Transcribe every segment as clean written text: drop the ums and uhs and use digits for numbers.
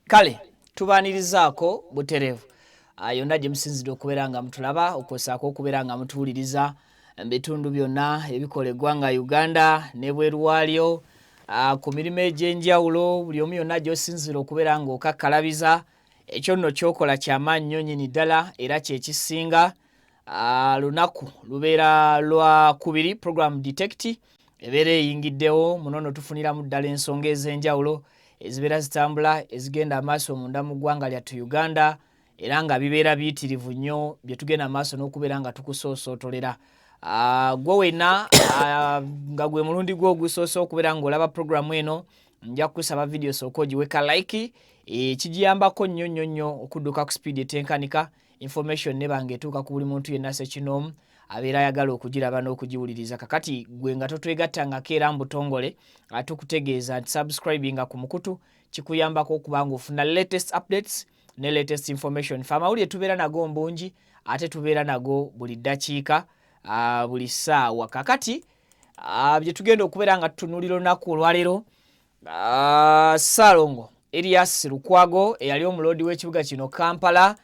Kale tubanirizaako buterevu yonna gye musinzidde okubeera nga mutulaba okwosaako okubeera nga mutuwuliriza ebitundu byonna ebikola eggwanga Uganda n'ebweru waalyo ku mirimu egy'enjawulo buli omu yonna gy'osinzira okubeera nga okakkalabiza ekyo nno ky'okola ky'amaanyi nnyo nnyini ddala era kye kisinga. Lunaku lubeera lwa kubiri program detect ebeera eyingiddewo muno nno tufuniramu ddala ensonga ez'enjawulo ezibeera zitambula ezigenda amaaso munda mu ggwanga lyattu Uganda era nga bibeera biyitirivu nnyo bye tugenda amaaso n'okubeera nga tukusoosootolera. Gwe wenna nga gwe mulundi gwo ogusoose okubeera ng'olaba programu eno nja kukusaba vidiyo sooka ogiweka like kigiyambako nnyo nnyo nnyo okudduka ku speed etenkanika information ne banga etuuka ku buli muntu yenna sekinoomu abeera ayagala okugiraba n'okugiwuliriza. Kakati gwe nga totwegattangako era mbutongole tukutegeeza nti subscribinga ku mukutu kikuyambako okuba ng'ofuna latest updates ne latest information. Fe amawulire tubeera nago mbungi ate tubeera nago buli ddakiika buli ssaawa. Kakati bye tugenda okubeera nga tutunuulira olunaku olwaleero Ssaalongo Erias Lukwago eyali omuloodi w'ekibuga kino Kampala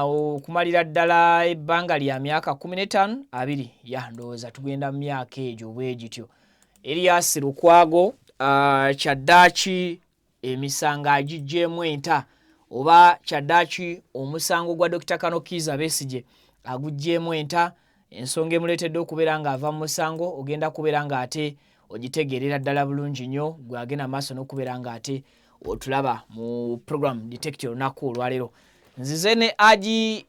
okumalira ddala ebbanga lya myaka 15 abiri ndowooza tugenda mu myaka egyo bwe gityo. Erias Lukwago kyaddaaki emisango agiggyeemu enta oba kyaddaaki omusango gwa Dr. Kano Kizza Besigye aguggyeemu enta ensonga emuleetedde okubeera ng'ava mu musango ogenda kubeera ng'ate ogitegeerera ddala bulungi nnyo gwe agenda maaso n'okubeera ng'ate otulaba mu program detect olunaku olwaleero. Nzize ne Haji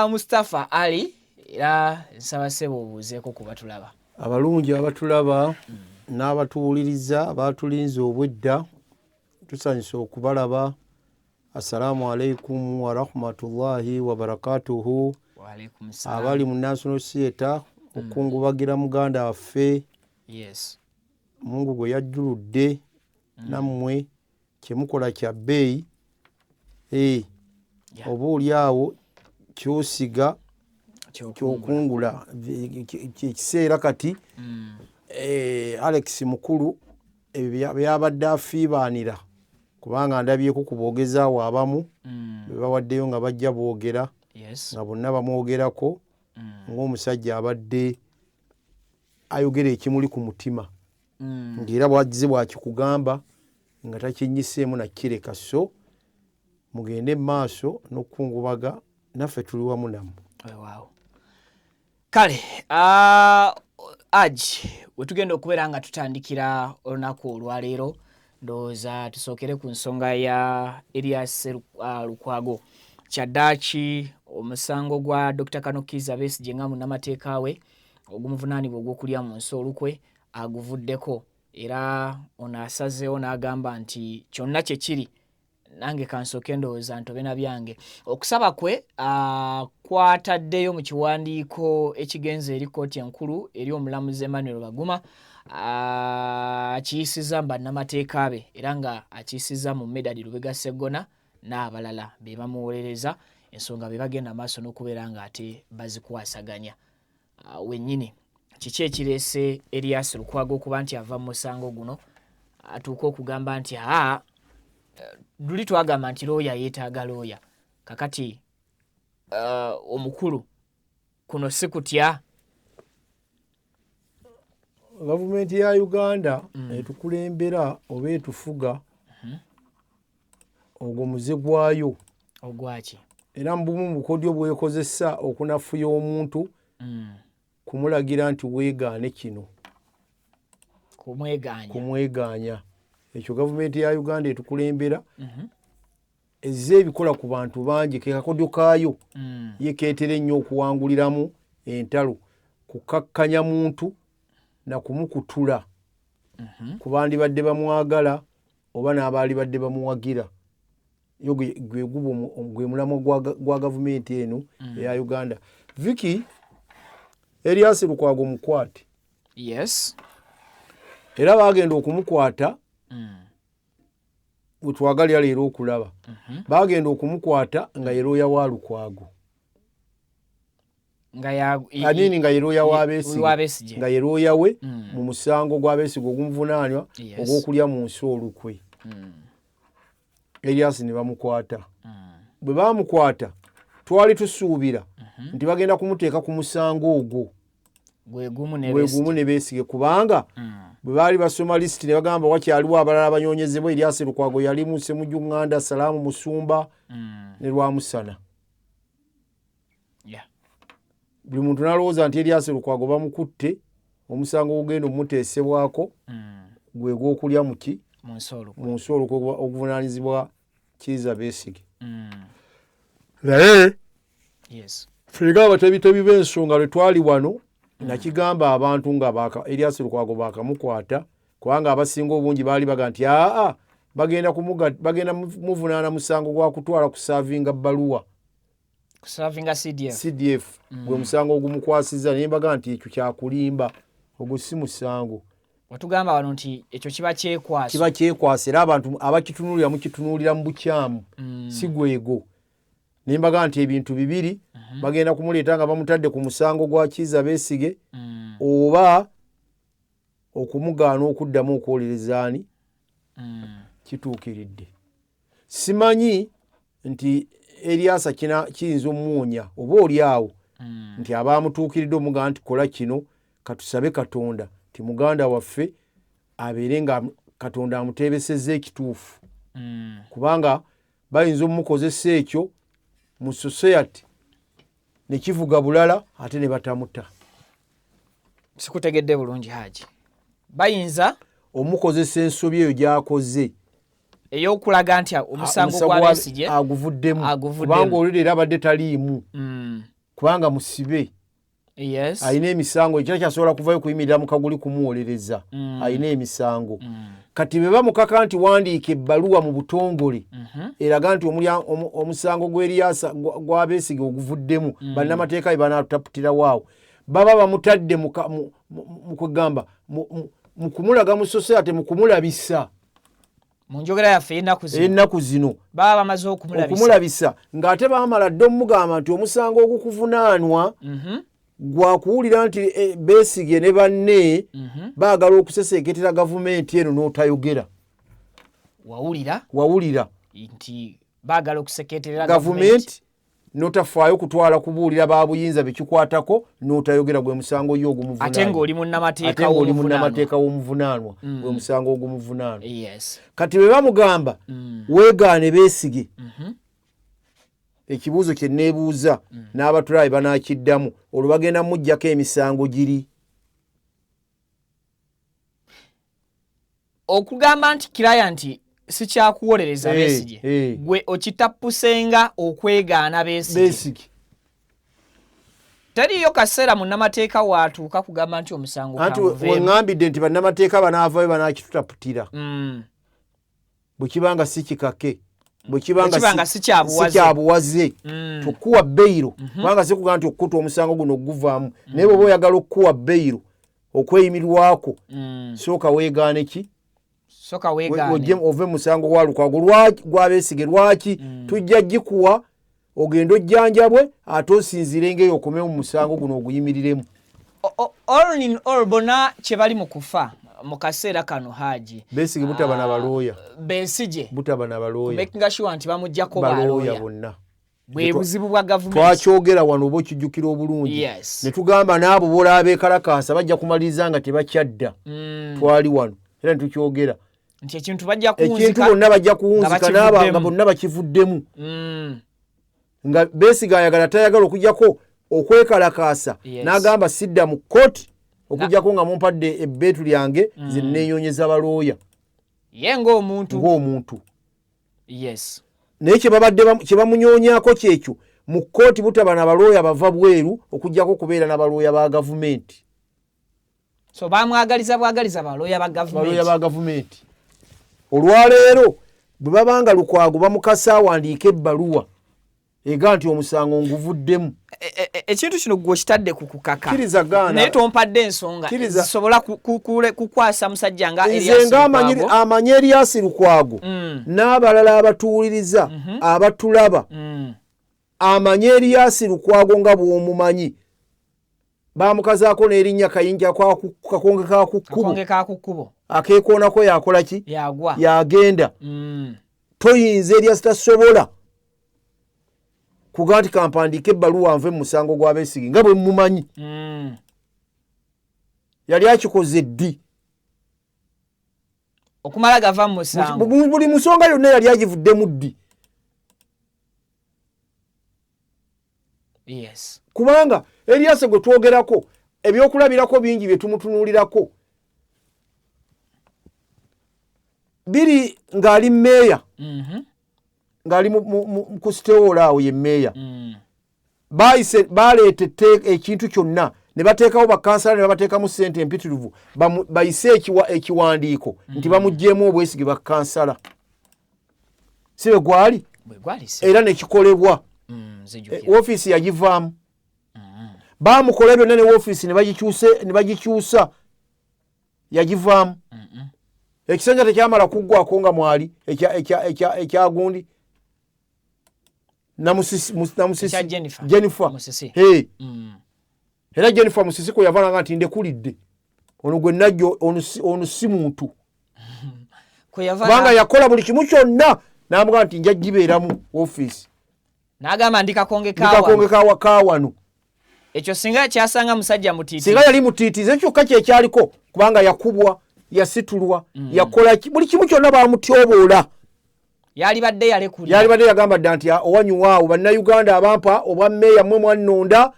Mustafa Ali era nsaba ssebo obuuzeeko ku batulaba. Abalungi abatulaba n'abatuwuliriza abaatulinze obwedda tusanyusa okubalaba. Assalamu alaikum wa rahmatullahi wa barakatuhu. Wa alaikum salam. Abali mu National Theatre okungubagira muganda waffe. Yes. Mungu gwe yajjuludde nammwe kyemukola kya bbeeyi obuuli awo kyosiga kyokungula ekiseera kati Alex Mukulu byabadde afiibaanira kubanga ndabyeko ku boogezaawo abamu bwe bawaddeyo nga bajja boogera nga bonna bamwogerako ng'omusajja abadde ayogera ekimuli ku mutima ng'era bwagize bwakikugamba nga takinnyiseemu nakireka. So mugende maaso n'okukungubaga naffe tuli wamu nammwe. Wow. Kale Haji we tugenda okubeera nga tutandikira olunaku olwaleero ndowooza tusookere ku nsonga ya Erias Lukwago kyaddaaki omusango gwa Dr. Kano Kizza Besigye nga munnamateeka we ogumuvunaanibwa ogw'okulya mu nsi olukwe aguvuddeko era ono asazeewo n'agamba nti kyonna kye kiri nange kansooke ndowooza ntobe na byange. Okusaba kwe kwataddeyo mu kiwandiiko ekigenze eri kkooti enkulu eri omulamuzi Emmanuel Baguma akiyisizza mu bannamateeka be era nga akiyisizza mu Medadi Lubega Sseggona n'abalala be bamuwolereza ensonga be bagenda maaso n'okubeera ng'ate bazikwasaganya. Wennyini kiki ekireese Erias Lukwago okuba nti ava mu musango guno atuuka okugamba nti luli twagamba nti looya yeetaaga looya kakati omukulu kuno si kutya. Gavumenti ya Uganda etukulembera oba etufuga ogwo muze gwayo ogwaki era mbumu bukodyo bwekozesa okunafuya omuntu kumulagira nti weegaane kino kumwegaanya. Ekyo gavumenti ya Uganda etukulembera ezze ebikola ku bantu bangi ke kakodyo kaayo ye keetera ennyo okuwanguliramu entalo kukakkanya muntu na kumukutula ku bandibadde bamwagala oba n'abaali badde bamuwagira. Yo gwe mulamwa gwa gavumenti eno eya Uganda. Vicky Erias Lukwago mukwate. Yes. Era bagenda okumukwata wetwagalya leero okulaba bagenda okumukwata nga ye looya wa Lukwago nga ye looya wa Besigye nga ye looya we mu musango gwa Besigye ogumuvunaanwa ogw'okulya mu nsi olukwe. Erias ne bamukwata. Bwe bamukwata twali tusuubira nti bagenda kumuteeka ku musango ogwo gwe gumu ne Besigye kubanga bwe baali basoma lisiti ne bagamba wakyaliwo abalala abanyonyezebwa. Erias Lukwago yalimu Ssemujju Nganda, Salaamu Musumba ne Lwamusana. Buli muntu n'alowooza nti Erias Lukwago bamukutte, omusango ogugenda omumuteesebwako gwe gw'okulya muki mu nsolo okuvunaanyizibwa Kizza Besigye. Naye fenga abatabitabi b'ensonga lwe twali wano nakigamba abantu nga Erias Lukwago bakamukwata kubanga abasinga obungi baali baga nti bagenda muvunaana musango gwa kutwala ku saavinga bbaluwa CDF gwe musango ogumukwasiza. Naye mbaga nti ekyo kyakulimba, ogwo si musango. Watugamba wano nti ekyo kiba kyekwasa era abantu abakitunuulira mukitunuulira mu bukyamu si gwego. Ne mbaga nti ebintu bibiri bagenda kumuleeta nga bamutadde ku musango gwa Kizza Besigye oba okumugaana okuddamu okwolerezaani kituukiridde. Simanyi nti Erias kiyinza omuwonya oba oli awo nti abaamutuukiridde omugaana nti kola kino, katusabe Katonda nti muganda waffe abeere nga Katonda amuteebesezza ekituufu kubanga bayinza omukozesa ekyo mu society ne kivuga bulala ate ne batamuta. Sikutegedde bulungi Haji. Bayinza omukozesa ensobi eyo gy'akoze ey'okulaga nti omusango gwa Besigye aguvuddemu kubanga oluli era abadde taliimu kubanga musibe. Alina emisango ekira kyasobola kuvayo kuyimirira mu kaguli kumuwolereza. Alina emisango. Kati be bamukaka nti wandiika ebbaluwa mu butongole eraga nti omusango gw'Erias gwa Besigye oguvuddemu bannamateeka be banaataputira waawo. Baba bamutadde mu kwegamba mu kumulaga mu society mu kumulabisa. Mu njogera yaffe ennaku zino baba bamaze okumulabisa ng'ate baamala dde omugamba nti omusango ogukuvunaanwa gwa kuwulira nti Besigye ne banne baagala okuseseeketera gavumenti eno n'otayogera. Wawulira nti baagala okuseketerera gavumenti n'otafaayo kutwala kubuulira baabuyinza bekikwatako n'otayogera gwe musango yo ogumuvunaanwa. Ate ng'oli munnamateeka w'omuvunaanwa gwe musango ogumuvunaanwa. Kati bwe bamugamba weegaane Besigye, ekibuuzo kye neebuuza n'abatulabe banaakiddamu olwo bagenda muggyako emisango giri. Okugamba nti kiraya nti si kyakuwolereza Besigye gwe okitappusenga okwegaana Besigye. Teriyo kaseera munnamateeka waatuuka kugamba nti omusango kamuveemu. Weŋŋambidde nti bannamateeka banaavayo banaakitutaputira bwe kibanga si kikake, bwe kibanga si kyabuwaze tukuwa beyiro kubanga si kugamba nti okukuta omusango guno oguvaamu. Naye bw'oba oyagala okukuwa beyiro okweyimirirwako sooka weegaane ki? Ove musango gwa Lukwago gwa Besigye. Lwaki tujja gikuwa ogenda ojjanjabwe ate osinziire ngeri okome mu musango guno oguyimiriremu. All in all bonna kye bali mu kufa mu kaseera kano Haji. Besigye butaba na balooya. Besigye butaba na balooya. Making sure nti bamuggyako balooya bonna. Bwe buzibu bwa gavumenti. Twakyogera wano oba okijjukira obulungi. Ne tugamba n'abo boolaba beekalakaasa bajja kumaliriza nga tebakyadda. Twali wano era ne tukyogera nti ekintu bajja kuwunzika, ekintu bonna bajja kuwunzika n'abanga bonna bakivuddemu. Nga Besigye ayagala tayagala okujjako okwekalakaasa n'agamba sidda mu kkooti okujjako nga mumpadde ebbeetu lyange nze neeyonyeza balooya ye ng'omuntu. Naye kye bamunyoonyaako kyekyo mu kkooti butaba na balooya bava bweru okujjako okubeera na balooya ba gavumenti. So bamwagaliza balooya ba gavumenti. Olwaleero bwe babanga Lukwago bamukasa awandiika ebbaluwa ega nti omusango nguvuddemu. Ekintu kino gwe kitadde ku kukaka. Kiriza gaana. Naye tompadde ensonga zisobola kukwasa musajja nga Erias Lukwago. Amanye Erias Lukwago n'abalala abatuwuliriza abatulaba amanye Erias Lukwago nga bw'omumanyi. Bamukazaako n'erinnya Kayinja kakonge ka ku kkubo. Kakonge ka ku kkubo. Akeekoonako yakola ki? Yagwa. Yagenda. toyinza Erias tasobola kuga nti kampandiika ebbaluwa nve mu musango gwa Besigye nga bwe mumanyi yali akikoze ddi okumala gava mu musango buli musonga yonna yali agivuddemu ddi yes kubanga Erias gwe twogerako ebyokulabirako bingi bye tumutunuulirako biri ng'ali mmeeya ng'ali ku sitewoola awo ye mmeeya baleeta ekintu kyonna ne bateekawo bakansala ne babateekamu ssente empitirivu bayise ekiwandiiko nti bamuggyeemu obwesige bakansala si bwe gwali era nekikolebwa woofiisi yagivaamu baamukola byonna ne woofiisi ne bagikyusa yagivaamu ekisanja tekyamala kuggwako nga mwali ekyagundi namusisi Jennifer era Jennifer Musisi ko yavalanga nti ndekulidde ono gwe najjo ono si muntu kubanga yakola buli kimu kyonna n'amugaa nti nja gibeeramu woofiisi n'agamba ndikakonge kawano ekyo singa kyasanga musajja mutiiti singa yali mutiitize kyokka kyekyaliko kubanga yakubwa yasitulwa yakola buli kimu kyonna baamutyoboola yalibadde yagamba dda nti owanyuwaawo bannayuganda abampa obwa mmeeya mmwe mwannonda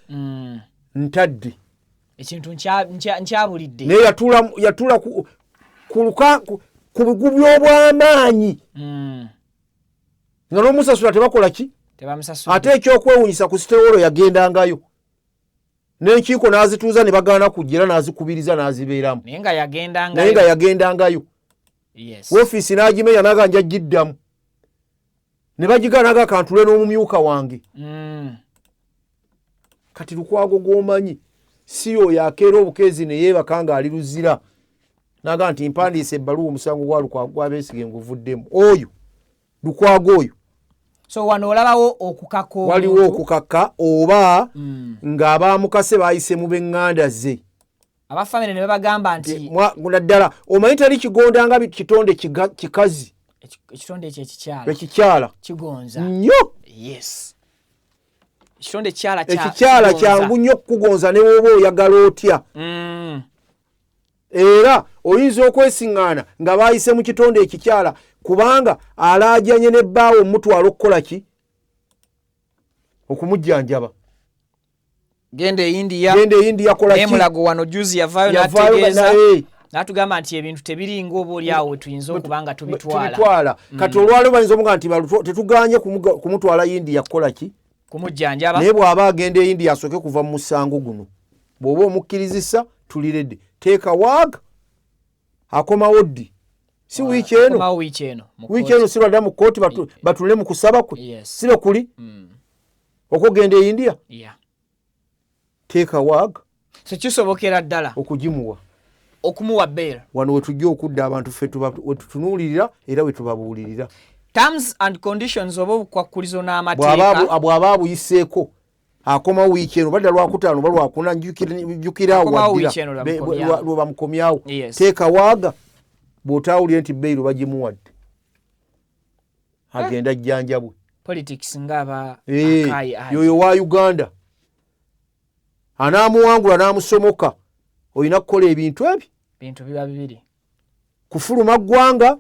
ntadde ekintu nkyabulidde naye yatula ku bigu by'obwamaanyi nga n'omusasula tebakola ki ate ekyokwewunyisa ku sitewolo yagendangayo n'enkiiko n'azituuza ne bagaana kujja era n'azikubiriza n'azibeeramu naye nga yagendangayo woofiisi n'agimenya naga nja giddamu ne bagigaanaga kantule n'omumyuka wange kati Lukwago gw'omanyi si oyo akeera obukeezi ne yeebaka ng'ali luzira naga nti mpandiise ebbaluwa omusango gwa Lukwago gwa Besigye nguvuddemu oyo Lukwago oyo so wano olabawo okukaka waliwo okukaka oba ng'abaamukase baayise mu b'eŋŋanda ze abafamire ne babagamba nti naddala omanyi teri kigonda nga kitonde kikazi ekitonde ekikyala kigonza nnyo yes ekikyala kyangu nnyo okukugonza ne bw'oba oyagala otya era oyinza okwesiŋŋaana nga baayise mu kitonde ekikyala kubanga alaajanye ne bbaawo omutwala okukola ki okumujjanjaba genda eyindiya kola ki mulago wano juzi yavaayo n'ategeeza n'atugamba nti ebintu tebiringa oba oli awo tuyinza okuba nga tubitwala kati olwaliro bayinza omuga nti tetuganye kumutwala yindiya kukola ki kumujjanjaba naye bw'aba agenda eyindiya asooke kuva mu musango guno bw'oba omukkirizisa tuliredde teeka waaga akomawo ddi si wiiki eno si lwadda mu kooti batule mu kusaba kwe si lwe kuli okugenda e India teeka waaga so kisobokera ddala okugimuwa okumuwa beera wano we tujja okudda abantu ffe we tutunuulirira era we tubabuulirira terms and conditions oba obukwakkulizo n'amateeka bw'aba abuyiseeko akomawo wiiki eno badda lwakutaano oba lwakuna njukiraawo waddira lwe bamukomyawo teeka waaga bw'otaawulire nti beyiro bagimuwadde agenda jjanjabwe politics ng'aba yoyo wa Uganda anaamuwangula n'amusomoka olina kukola ebintu ebyo bintu biba bibiri kufuluma ggwanga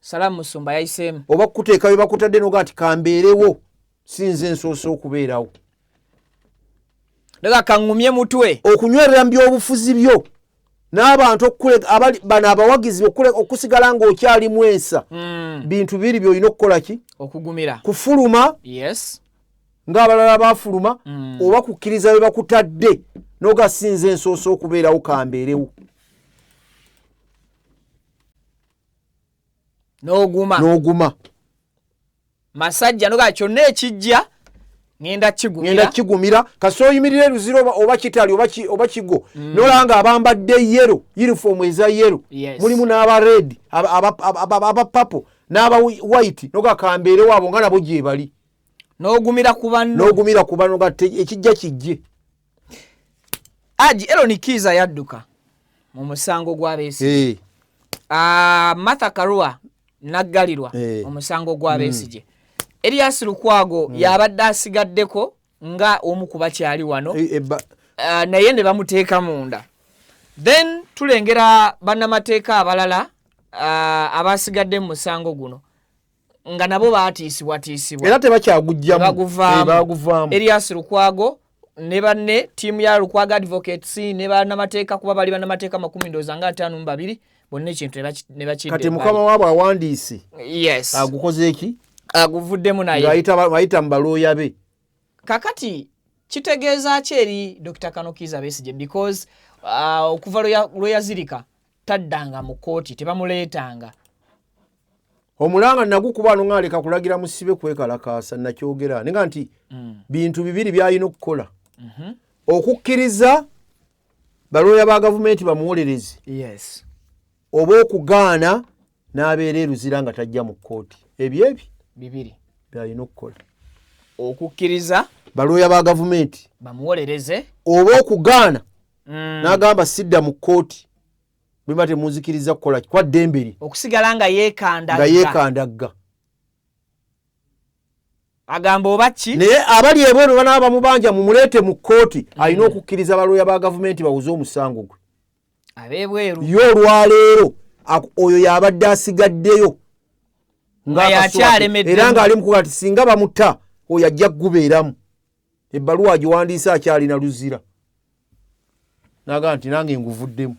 Salamu Musumba yayiseemu oba kuteeka bye bakutadde noga nti kambeerewo sinze nsoose okubeerawo daga kaŋŋumye mutwe okunywerera mu byobufuzi byo n'abantu bano abawagizi okusigala ng'okyali mwesa bintu biri by'olina okukola ki okugumira kufuluma ng'abalala baafuluma oba kukkiriza bye bakutadde noga sinze nsoose okubeerawo kambeerewo n'oguma masajja noga kyonna ekijja ngenda kigumira kasi oyimirira eruziro oba kitali oba kigo nolanga abambadde yero uniform eza yero mulimu n'aba red aba purple n'aba white noga kambeerewo abo nga nabo gye bali n'ogumira ku banno nga ekijja kijje Haji Aaron Kiiza yadduka mu musango gwa Besigye Martha Karua naggalirwa omusango gwa Besigye. Erias Lukwago yabadde asigaddeko nga omu ku bakyali wano naye ne bamuteeka munda. Then tulengera bannamateeka abalala abasigadde mu musango guno nga nabo baatiisibwa era tebakyagujjamu baguvaamu. Erias Lukwago ne banne ttiimu ya Lukwago Advocates ne bannamateeka kuba bali bannamateeka 52 bonna ekintu ne bakidde. Kati mukama waabwe awandiise yes agukoze eki aguvuddemu naye bayita mu balooya be. Kakati kitegeeza ki eri Dr. Kanokiza Besigye because okuva lwe yazirika taddanga mu kooti tebamuleetanga. Omulanga nagukuba ano ng'aleka kulagira musibe kwekalakaasa nakyogera nenga nti bintu bibiri byalina okukola okukkiriza balooya ba gavumenti bamuwolereze yes oba okugaana n'abeera eruzira nga tajja mu kkooti. Ebyo bibiri byalina okukola okukkiriza balooya ba gavumenti bamuwolereze oba okugaana n'agamba sidda mu kkooti bwe temuzikiriza kukola kwa ddemberi okusigala nga yeekandagga agamba oba ki naye abali ebweru banaaba bamubanja mumuleete mu kkooti alina okukkiriza balooya ba gavumenti bawuze omusango gwe ab'ebweru yo olwaleero oyo yabadde asigaddeyo era ng'ali mukuga ti singa bamuta oyo ajja kugubeeramu ebbaluwa giwandiise akyalina luzira naga nti nange nguvuddemu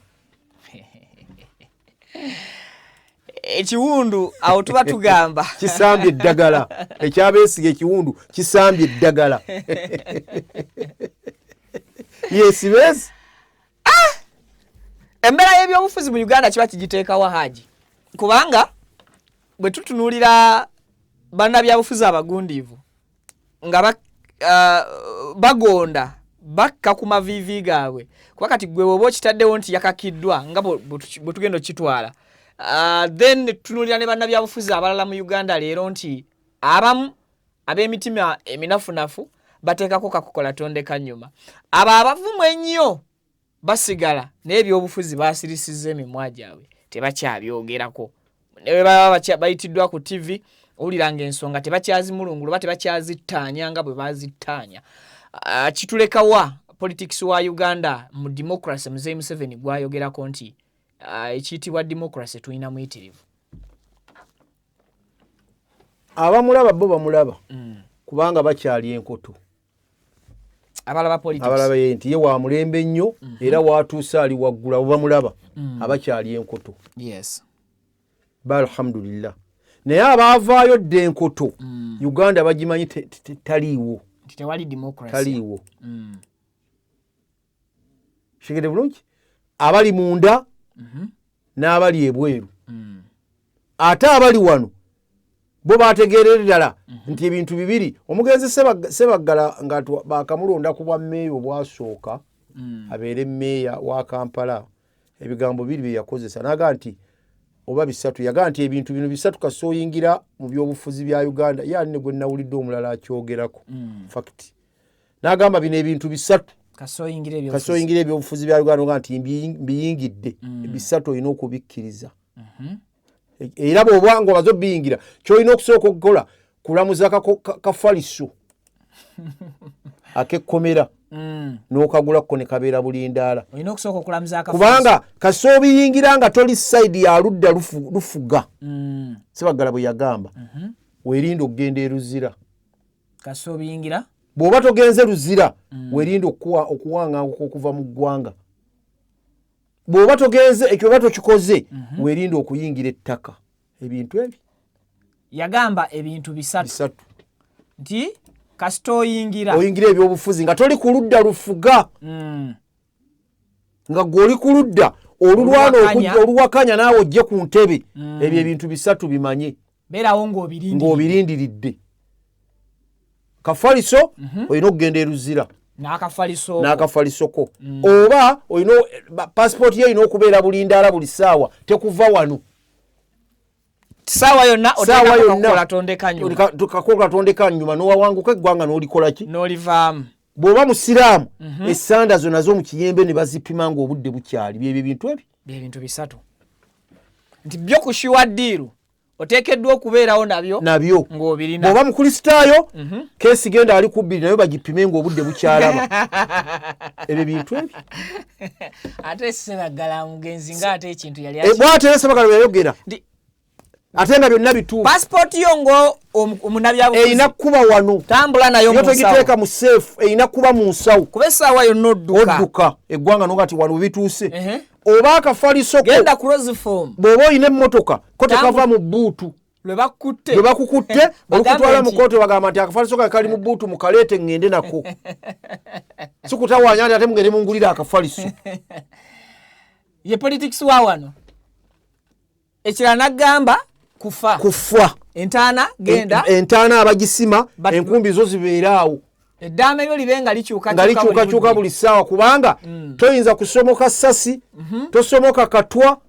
ekiwundu awo tuba tugamba kisambye eddagala ekyabeesiga ekiwundu kisambye eddagala yesibesi embeera y'ebyobufuzi mu Uganda kiba kigiteekawo Haji kubanga bwe tutunuulira bannabyabufuzi abagundiivu nga bagonda bakka ku maviivi gaabwe kuba kati gwe bw'oba okitaddewo nti yakakiddwa nga bwe tugenda okitwala then tutunuulira ne bannabyabufuzi abalala mu Uganda leero nti abamu ab'emitima eminafunafu bateekako kakukola tondeka nnyuma abo abavumu ennyo basigala n'ebyobufuzi baasirisizza emimwa gyabwe tebakyabyogerako ne bwe baba bayitiddwa ku TV owuliranga ensonga tebakyazimulungula oba tebakyazittaanya nga bwe bazittaanya. Kitulekawa politics wa Uganda mu democracy Mzee Museveni gwayogerako nti ekiyitibwa democracy tulina muyitirivu. Abamulaba bo bamulaba kubanga bakyali enkoto abalaba politics abalaba yenti ye wa mulembe nnyo era watuusa ali waggula bo bamulaba abakyali enkoto yes alhamdulillah naye abaavaayo dde enkoto Uganda bagimanyi taliiwo tewali democracy taliiwo shigede bulungi abali munda n'abali ebweru ate abali wano bo bategeerera ddala nti ebintu bibiri omugenzi Sebaggala nga bakamulonda ku bwa mmeeya obwasooka abeere mmeeya wa Kampala ebigambo biri bye yakozesa naga nti oba bisatu yaga nti ebintu bino bisatu kasooyingira mu byobufuzi bya Uganda yani gwe nawulidde omulala akyogerako fact nagamba bino ebintu bisatu kasooyingira ebyobufuzi bya Uganda nti mbiyingidde bisatu olina okubikkiriza era bw'obanga obazo biyingira kyolina okusooka okukola kulamuza kafaliso akekkomera n'okagulako ne kabeera bulindaala kubanga kasoobiyingira nga toli sayidi ya ludda lufuga Sebaggala bwe yagamba weerinda okugenda eruzira kasoobiyingira bw'oba togenze luzira weerinda okuwanganguka okuva mu ggwanga bw'oba togenze ekyo oba tokikoze weerinda okuyingira ettaka ebintu ebyo yagamba ebintu bisatu nti kasita oyingira ebyobufuzi nga toli ku ludda lufuga nga gw'oli ku ludda olulwana oluwakanya naawe ojje ku ntebe ebyo ebintu bisatu bimanye beerawo ng'obirindiridde kafaliso olina okugenda eruzira n'akafalisoko oba olina passport ye olina okubeera bulindaala buli ssaawa tekuva wano saawa yonna oteekakola tondeka nnyuma n'owawanguka eggwanga n'olikola ki n'olivaamu bw'oba musiraamu essanda zo nazo mu kiyembe ne bazipima ng'obudde bukyali byebyo ebintu ebyo byebintu bisatu nti byo kushiwa ddiiru oteekeddwa okubeerawo nabyo ng'obirina. Bw'oba mukristaayo keesi genda ali ku 2 nayo bagipime ng'obudde bukyalaba. Ebyo bintu ebyo. Ate Ssebaggala mugenzi ng'ate ekintu yali bw'ate Ssebaggala yayogera. Ate nga byonna bituufu. Passport yo ngo omunabyabufuzi eyina kuba wano. Tambula nayo mu nsawo. Togiteeka mu safe eyina kuba mu nsawo. Kuba essaawa yonna odduka. Eggwanga n'ogati wano bituuse. Oba akafaliso genda ku Rose Form. Bw'oba oyina emmotoka ko tekava mu buutu. Lwe bakukutte olukutwala mu kooto bagamba nti akafaliso kali mu buutu mukaleete ŋŋende nako. Sikutawaanya nti ate mugende mungulira akafaliso. Ye politics wa wano. Ekirala n'agamba kufa. Entaana genda. Entaana abagisima enkumbi zo zibeeraawo. Eddaame lyo libe nga likyukakyuka buli ssaawa kubanga toyinza kusomoka ssasi, tosomoka katwa.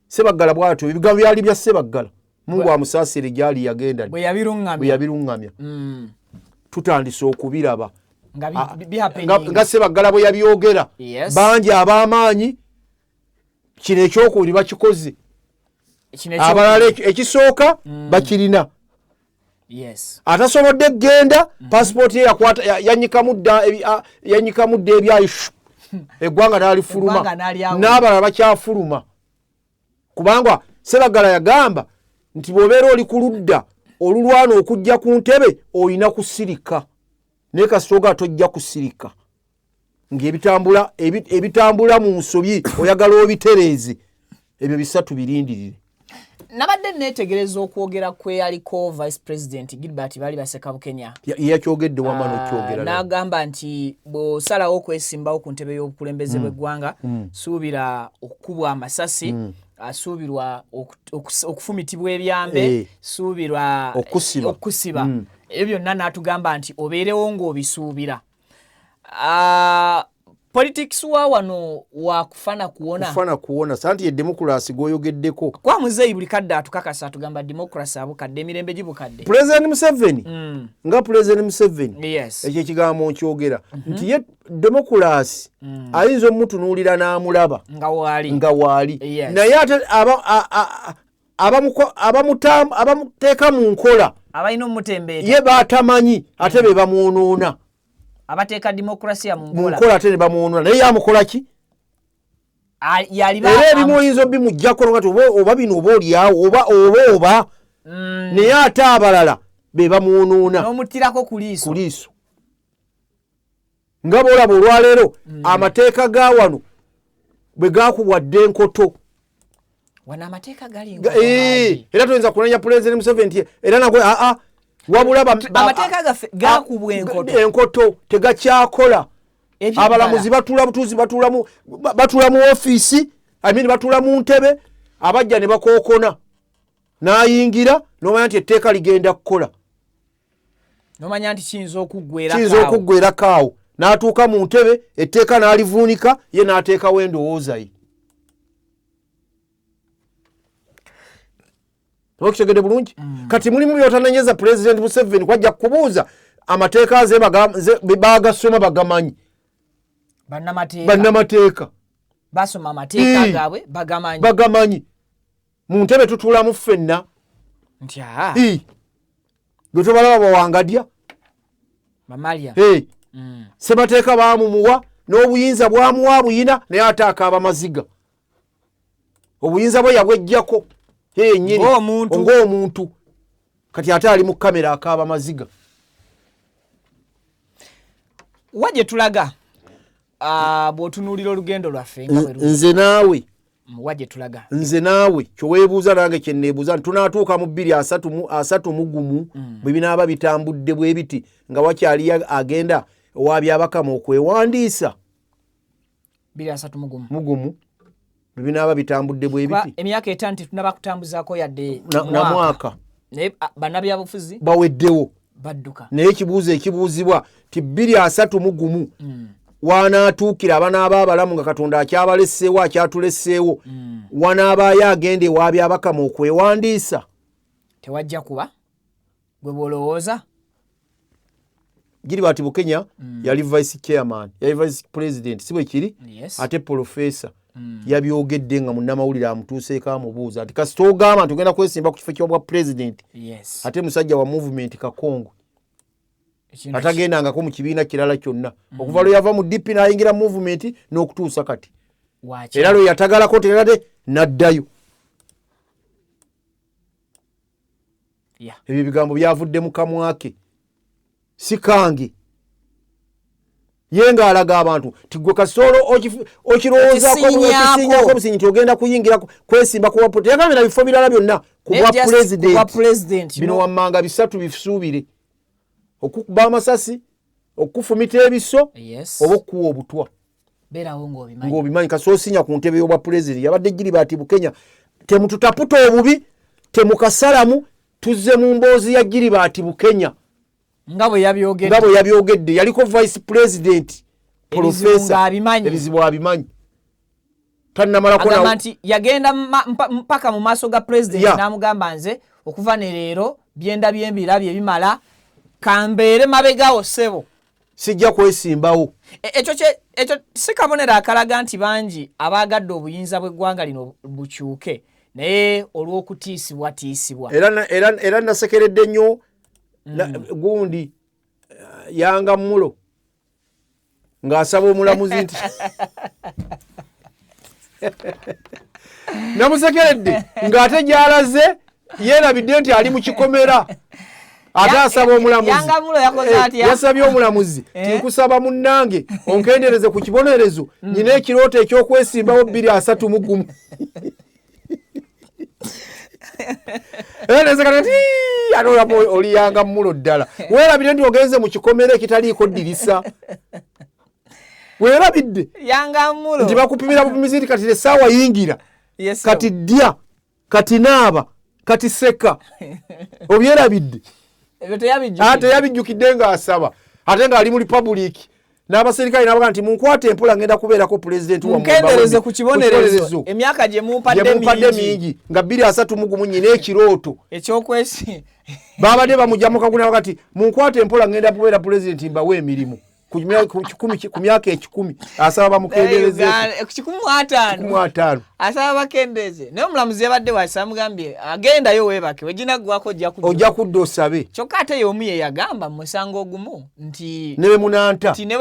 Ssebaggala bw'atyo ebigambo byali bya Ssebaggala. Mungu amusaasire gyali yagenda bwe yabiruŋŋamya. Tutandise okubiraba nga Ssebaggala bwe yabyogera. Bangi ab'amaanyi kino ekyokubiri bakikoze. Abalala ekisooka bakirina. Atasobodde genda passport ye yanyikamu dda ebyayo eggwanga n'alifuluma n'abalala bakyafuluma kubanga Ssebaggala yagamba nti bw'obeera oli ku ludda olulwana okujja ku ntebe olina kusirika naye kasooga tojja kusirika ng'ebitambula mu nsobi oyagala obitereeze. Ebyo bisatu birindirire. Nabadde neetegereza okwogera kwe aliko Vice President Gilbert bali baseka Bukenya. Yakyogedde wama n'okyogera. N'agamba nti bw'osalawo okwesimbawo ku ntebe y'obukulembeze bw'eggwanga suubira okukubwa amasasi, asuubirwa okufumitibwa ebyambe, suubirwa okusiba. Ebyo byonna n'atugamba nti obeerewo ng'obisuubira. Politics wa wano wakufana kuwona santi ye demokrasi goyogeddeko kwa muzeyi buli kadde atukakasa atugamba demokrasi abukadde emirembe gibukadde. President Museveni nga President Museveni ekyo ekigambo nkyogera nti ye demokrasi ayinza omutunuulira n'amulaba nga waali naye ate abamuteeka mu nkola abalina omutembeeta ye baatamanyi ate be bamwonoona. Abateeka demokrasiya mu nkola ate ne bamwonoona naye yamukola ki? Era ebimu oyinza obimuggyako ngati oba bino oba oliawo oba naye ate abalala be bamwonoona n'omuttirako ku liiso. Nga bw'olaba olwaleero amateeka ga wano bwe gaakubwadde enkoto. Wano amateeka gali era toyinza kunenya President Museveni era nagwe wabula amateeka gaffe gaakubwa enkoto tegakyakola. Abalamuzi batula butuuzi batula mu ofiisi batula mu ntebe abajja ne bakookona n'ayingira n'omanya nti etteeka ligenda kukola. N'omanya nti kiyinza okuggweerako awo n'atuuka mu ntebe etteeka n'alivuunika ye n'ateekawo endowooza ye. Okitegedde bulungi. Kati mulimu byotananyeza President Museveni kwajja kubuuza amateeka ze bagasoma bagamanyi. Bannamateeka basoma amateeka gaabwe bagamanyi. Mu ntebe tutuulamu ffenna nti gwe tobalaba bawangadya bamalya ssemateeka baamumuwa n'obuyinza bwamuwa buyina naye ate akaaba maziga. Obuyinza bwe yabweggyako yennyini ng'omuntu kati ate ali mu kamera akaaba maziga. Wajje tulaga bw'otunuulira olugendo lwaffe nze naawe wajje tulaga nze naawe kyoweebuuza nange kyenneebuuza nti tunaatuuka mu 2:30 bwe binaaba bitambudde bwe biti nga wakyali agenda owabyabakama okwewandiisa 2:30 bwe binaaba bitambudde bwe biti emyaka 5 tetunaba kutambuzaako yadde na mwaka bannabyabufuzi baweddewo badduka naye ekibuuzo ekibuuzibwa ti 2:30 wanaatuukira abanaaba abalamu nga Katonda akyabalesseewo akyatulesseewo wanaabaayo agenda ewabyabakama okwewandiisa tewajja kuba gwe bw'olowooza. Gilbert Bukenya yali vice chairman yali vice president si bwe kiri ate professor yabyogedde nga munnamawulire amutuuseeko amubuuza nti kasita ogamba nti ogenda kwesimba ku kifo kyobwa president ate musajja wa movement kakongwe atagendangako mu kibiina kirala kyonna okuva lwe yava mu DP n'ayingira movement n'okutuusa kati era lwe yatagalako tegate n'addayo ebyo bigambo byavudde mu kamwa ke si kange ye ng'alaga abantu tigwe kasolo okirowoozaako obusinyi nti ogenda kuyingira kwesimba ku bwa yagambye na bifo birala byonna ku bwa president bino wammanga bisatu bisuubire okukuba amasasi okufumita ebiso oba okuwa obutwa ng'obimanyi kasoosinya ku ntebe y'obwa president yabadde Gilbert Bukenya temututaputa obubi temukasalamu tuzze mu mboozi ya Gilbert Bukenya nga bwe yabyogedde yaliko vice president professor ebizibu abimanyi agamba nti yagenda mpaka mu maaso ga president n'amugamba nze okuva ne leero byenda byembirabye ebimala kambeere mabegawo ssebo sijja kwesimbawo ekyo si kabonero akalaga nti bangi abaagadde obuyinza bw'eggwanga lino bukyuke naye olw'okutiisibwatiisibwa era nasekeredde nnyo gundi Yanga Mulo ng'asaba omulamuzi nti namusekeredde ng'ate gy'alaze yeerabidde nti ali mu kikomera ate asaba omulamuzi yasabye omulamuzi tinkusaba munnange onkendereze ku kibonerezo nyina ekirooto eky'okwesimbawo 231 oli Yanga Mulo ddala weerabidde nti ogenze mu kikomera ekitaliiko ddirisa weerabidde Yanga Mulo nti bakupimira bupimizi kati essaawa yingira kati ddya kati naaba kati seka obyerabidde teyabijjukidde ng'asaba ate ng'ali mu republic n'abaserikale n'abaga nti munkwate empola ngenda kubeerako pulezidenti munkendereze ku kibonerezo emyaka gye mumpadde mingi nga 231 nyina ekirooto ekyokwesi babadde bamugyamu kaguna wakati munkwate empola ngenda kubeera pulezidenti mbawe emirimu ku myaka 10 asaba bamukendereze ku 15 asaba bakendeze naye omulamuzi yabadde wasamugambye agendayo weebake weginaggwako ojja kudda osabe kyokka ate y'omu ye yagamba mu musango ogumu nti newe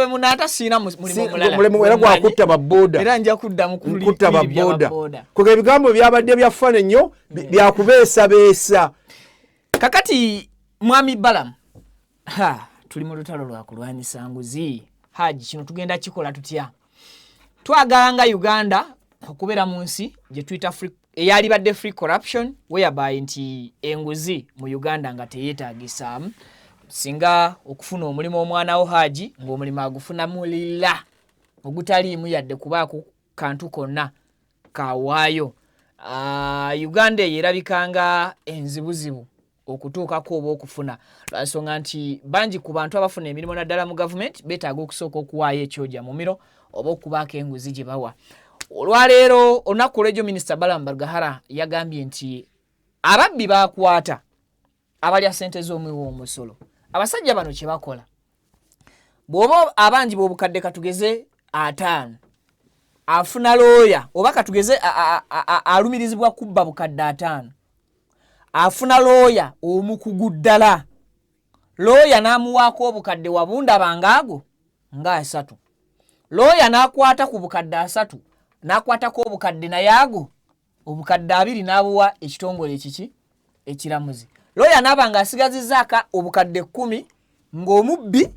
munanta siina mulimu omulala era gwakutta babooda era nja kudda mu kutta babooda kuga ebigambo byabadde byafana nnyo byakubeesabeesa kakati mwami Balamu tuli mu lutalo lwa kulwanyisa nguzi Haji kino tugenda kikola tutya twagala nga Uganda okubeera mu nsi gye tuyita eyali badde free corruption whereby nti enguzi mu Uganda nga teyeetaagisaamu singa okufuna omulimu omwanawo Haji ng'omulimu agufuna mulira ogutaliimu yadde kubaako kantu konna kawaayo Uganda yerabikanga enzibuzibu okutuukako oba okufuna lwansonga nti bangi ku bantu abafuna emirimu naddala mu gavumenti beetaaga okusooka okuwaayo ekyojja mu miro oba okubaako enguzi gye bawa olwaleero olunaku olw'ejo minisita Balamu Bargahara yagambye nti ababbi baakwata abalya ssente z'omuwi w'omusolo abasajja bano kye bakola bw'oba abangi bw'obukadde katugeze 5 afuna looya oba katugeze alumirizibwa kubba bukadde 5 afuna looya omukugu ddala looya n'amuwaako obukadde wabunda bangaago nga 3 looya n'akwata ku bukadde 3 n'akwatako obukadde nayaago obukadde 2 n'abuwa ekitongole ekiki ekiramuzi looya n'aba ng'asigazizzaaka obukadde 10 ng'omubbi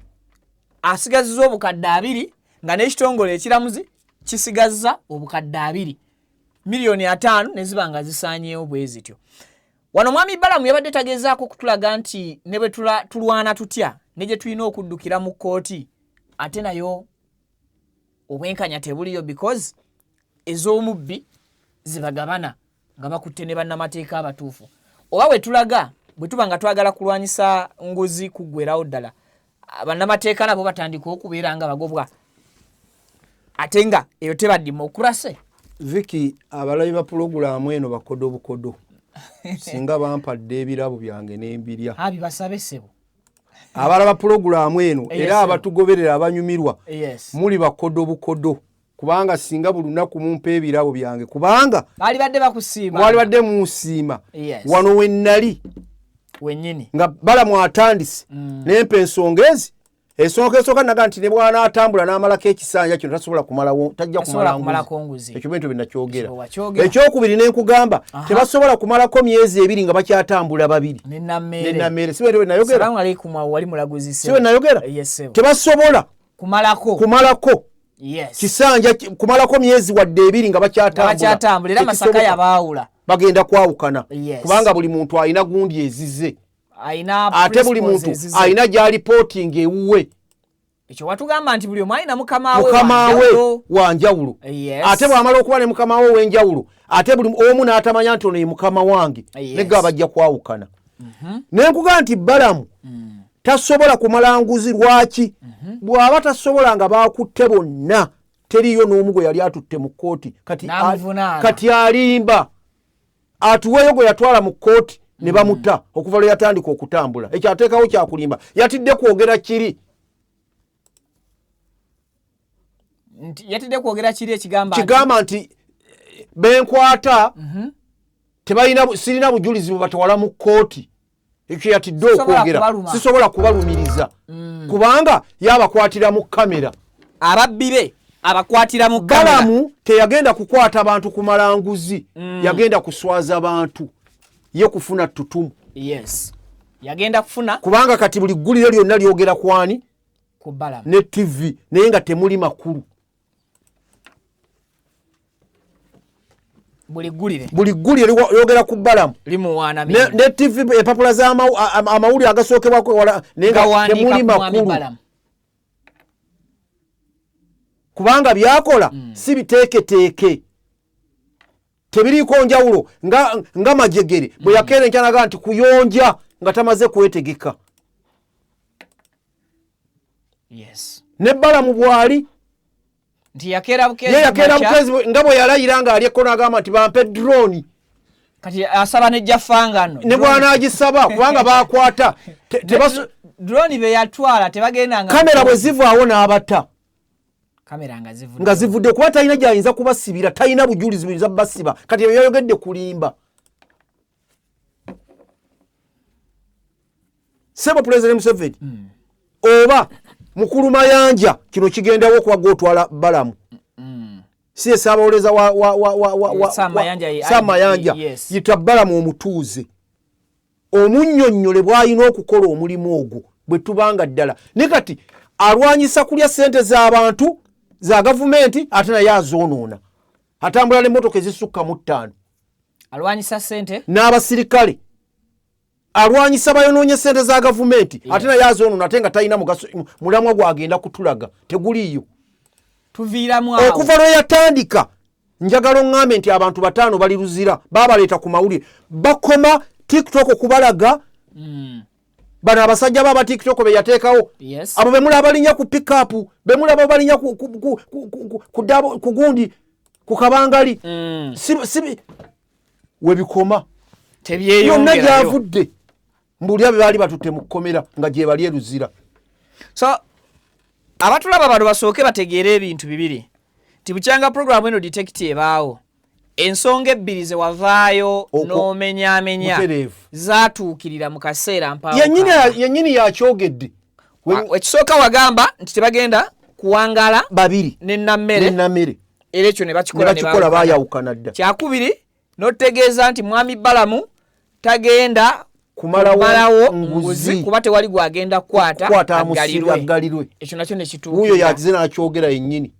asigazizza obukadde 2 nga n'ekitongole ekiramuzi kisigazza obukadde 2 miliyoni 5 ne ziba nga zisaanyeewo bwe zityo. Wano mwami Balamu yabadde tagezaako kutulaga nti ne bwe tulwana tutya ne gye tulina okuddukira mu kkooti ate nayo obwenkanya tebuliyo because ez'omubbi zibagabana nga bakutte ne bannamateeka abatuufu oba bwe tulaga bwe tuba nga twagala kulwanyisa nguzi kuggwerawo ddala bannamateeka nabo batandika okubeera nga bagobwa ate nga eyo teba demokrasi. Viki abalabi ba pulogulaamu eno bakodo bukodo singa bampadde ebirabo byange n'embirya abibasabe ssebo abalaba pulogulaamu eno era abatugoberera abanyumirwa muli bakodo bukodo kubanga singa buli lunaku mumpa ebirabo byange kubanga bali badde bakusiima wali badde munsiima Yes. wano wennali wennyini nga Balamu atandise nempa ensonga ezi ensonga esooka naga nti ne bwana atambula n'amalako ekisanja kino tasobola kumalawo tajja kumalako nguzi ekyo bintu binakyogera wakyogera. ekyokubiri nenkugamba tebasobola kumalako myezi ebiri nga bakyatambula babiri nenammere si bwe nayogera Salamu alaikum wali mulaguzi si bwe nayogera Yes, tebasobola kumalako Yes. kisanja kumalako myezi wadde ebiri nga bakyatambula era Masaka yabaawula bagenda kwawukana Yes. kubanga buli muntu alina gundi ezize aina ate buli muntu alina gy'alipotinga ewuwe ekyo watugamba nti buli omu alina mukama we wanjawulo Yes. ate bw'amala okuba ne mukama we w'enjawulo ate buli omu n'atamanya nti ono ye mukama wange Yes. negga bajja kwawukana nenkugamba nti Balamu tasobola kumala nguzi lwaki bw'aba tasobola nga bakutte bonna teriyo n'omu gwe yali atutte mu kkooti kati alimba atuweeyo gwe yatwala mu kkooti ne bamutta okuva lwe yatandika okutambula ekyo ateekawo kyakulimba yatidde kwogera kiri kigamba nti benkwata sirina bujulizi bubatwala mu kkooti ekyo yatidde okwogera sisobola kubalumiriza kubanga yabakwatira mu kamera ababbi be abakwatira mu kamera. Balamu teyagenda kukwata bantu kumala nguzi yagenda kuswaza bantu ye kufuna tutumu. Yes. Yagenda kufuna kubanga kati buli ggulire lyonna lyogera kwani ku Balamu ne TV naye nga temuli makulu. Buli ggulire lyogera ku Balamu limuwaana ne TV empapula z'amawulire agasookebwako wala naye nga temuli makulu. Kubanga byakola si biteeketeeke tebiriiko njawulo nga majegere bwe yakeera enkyanaga nti kuyonja nga tamaze kwetegeka. Yes. Ne Balamu bwali nti yakeera bukezi nga bwe yalayira nga ali ekkono agamba nti bampe drone kati asaba nejjafangano ne bw'anaagisaba kubanga baakwata drone be yatwala tebagenda nga kamera bwe zivaawo n'abata kamera nga zivudde kuba talina gy'ayinza kubasibira talina bujulizi buyinza basiba kati ebyo yayogedde kulimba. Sebo President Museveni oba mukulu mayanja kino kigendawo kuba gwotwala Balamu si esaabaoleza Samayanja yita Balamu omutuuze omunnyonnyole bw'alina okukola omulimu ogwo bwe tubanga ddala ne kati alwanyisa kulya ssente z'abantu za gavumenti ate naye azoonoona atambula n'emmotoka ezisukka mu 5 alwanyisa ssente n'abasirikale alwanyisa bayonoonye ssente za gavumenti ate naye azoonoona ate nga talina mugaso mulamwa gwagenda kutulaga teguliiyo tuviiramu awo okuva lwe yatandika njagala oŋŋambe nti abantu 5 bali luzira baabaleeta ku mawulire bakoma TikTok okubalaga bano abasajja baba TikTok be yateekawo abo bemula abalinya ku pick-up bemula abalinya ku gundi ku kabangali webikoma yonna gyavudde mbuli abe baali batutte mu kkomera nga gye bali eruzira. So abatulaba bano basooke bategeere ebintu bibiri ti bukyanga programu eno detect ebaawo ensonga ebbiri ze wavaayo n'omenyaamenya zaatuukirira mu kaseera mpaawo yennyini yakyogedde ekisooka wagamba nti tebagenda kuwangala babiri n'ennammere era ekyo ne bakikola baayawukana dda. Kyakubiri n'otegeeza nti mwami Balamu tagenda kumalawo nguzi kuba tewali gwagenda kukwata aggalirwe. Ekyo nakyo ne kituukirira. Wuuyo yakize n'akyogera yennyini.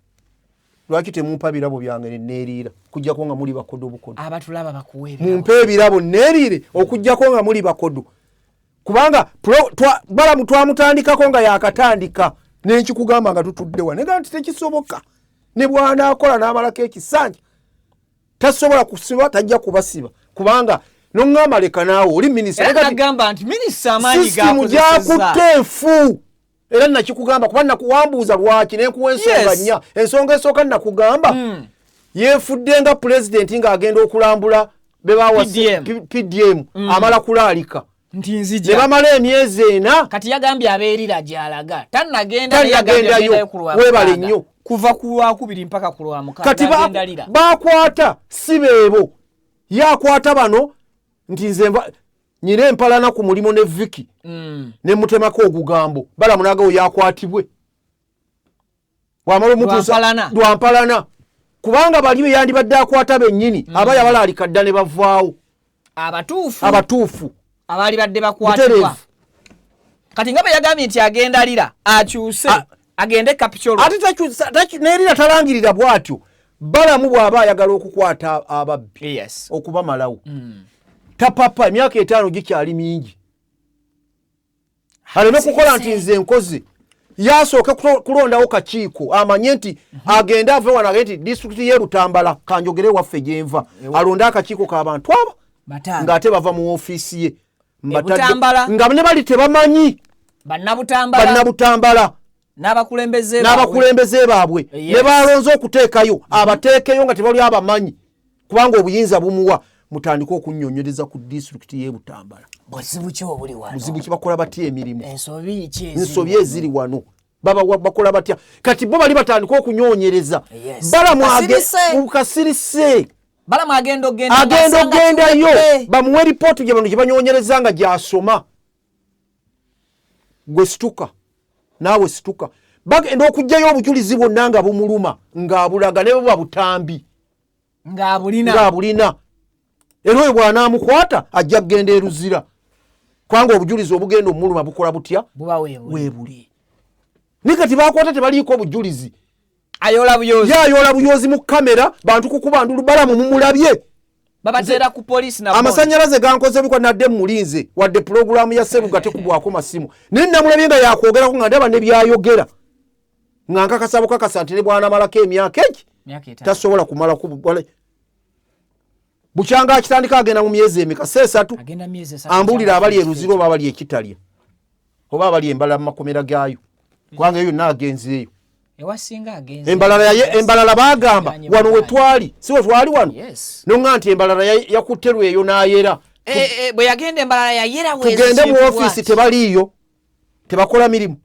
Lwaki temumpa birabo byange neeriira okuggyako nga muli bakodo bukodo. Abatulaba bakuwe ebirabo. Mumpe ebirabo neeriire okuggyako nga muli bakodo. Kubanga Balamu twamutandikako nga yakatandika nenkikugamba nga tutudde wa nega nti tekisoboka ne bw'anaakola n'amalako ekisanja tasobola kusiba tajja kubasiba kubanga noŋŋamba leka naawe oli minisita agamba nti minisita amaanyi gyakutte enfu era nakikugamba kuba nakuwambuuza lwaki nenkuwa ensonga nnya ensonga esooka nakugamba yeefudde nga pulezidenti ng'agenda okulambula be bawa PDM amala kulaalika nti nzija ne bamala emyezi 4 kati yagambye abeerira gy'alaga tannagenda yagendayo webale nnyo kuva ku Lwakubiri mpaka ku Lwamukaaga kati bakwata si beebo yakwata bano nti nze nyine empalana ku mulimo ne Viki ne mutemako ogugambo bala munagawo yakwatibwe wamala omutuusa lwampalana kubanga baliyo yandibadde akwata bennyini abaya balaalika dda ne bavaawo abatuufu abaali badde bakwatibwa kati nga bwe yagambye nti agenda lira akyuse agende Kapcholo ate nerira talangirira bw'atyo balamu bw'aba ayagala okukwata ababbi okubamalawo tapapa emyaka 5 gikyali mingi aleme kukola nti nze nkoze yasooke kulondawo kakiiko amanye nti agenda ave wano agende nti disitulikiti y'e Lutambala kanjogere waffe gyenva alonde akakiiko k'abantu abo ng'ate bava mu ofiisi ye nga ne bali tebamanyi bannabutambala n'abakulembeze baabwe ne balonze okuteekayo abateekeyo nga tebali abamanyi kubanga obuyinza bumuwa mutandika okunnyonyereza ku disitulikiti y'e Butambala buzibu ki bakola batya emirimu ensobi eziri wano bakola batya kati bo bali batandika okunyonyereza balamuakasirise agenda ogendayo bamuwe ripooti gye bano gye banyonyereza nga gy'asoma gwe situka naawe situka bagenda okuggyayo obujulizi bwonna nga bumuluma ng'abulaga ne buba butambi ng'abulina era oyo bw'anaamukwata ajja kugenda eruzira kubanga obujulizi obugenda omuluma bukola butya weebuli ni kati bakwata tebaliiko obujulizi yayola buyozi mu kamera bantu kukuba ndulu balamu mumulabye babateera ku poliisi na amasanyalaze gankoze biko nadde mulinze wadde programu ya Seruga tekubwako masimu nini namulabye nga yakwogera ku nga ndaba ne byayogera nga nkakasabo kakasantire bwana malako emyaka egi tasobola kumala bukyanga akitandika agenda mu myezi emikase 3 ambulira abali eruziro oba abali ekitalya oba abali embala mu makomera gaayo kubanga eyo naagenzeeyo embalala bagamba wano wetwali si wetwali wano nonga nti embalala yakutterwa eyo n'ayera bwe yagenda embalala yayera tugende mu ofiisi tebaliiyo tebakola mirimu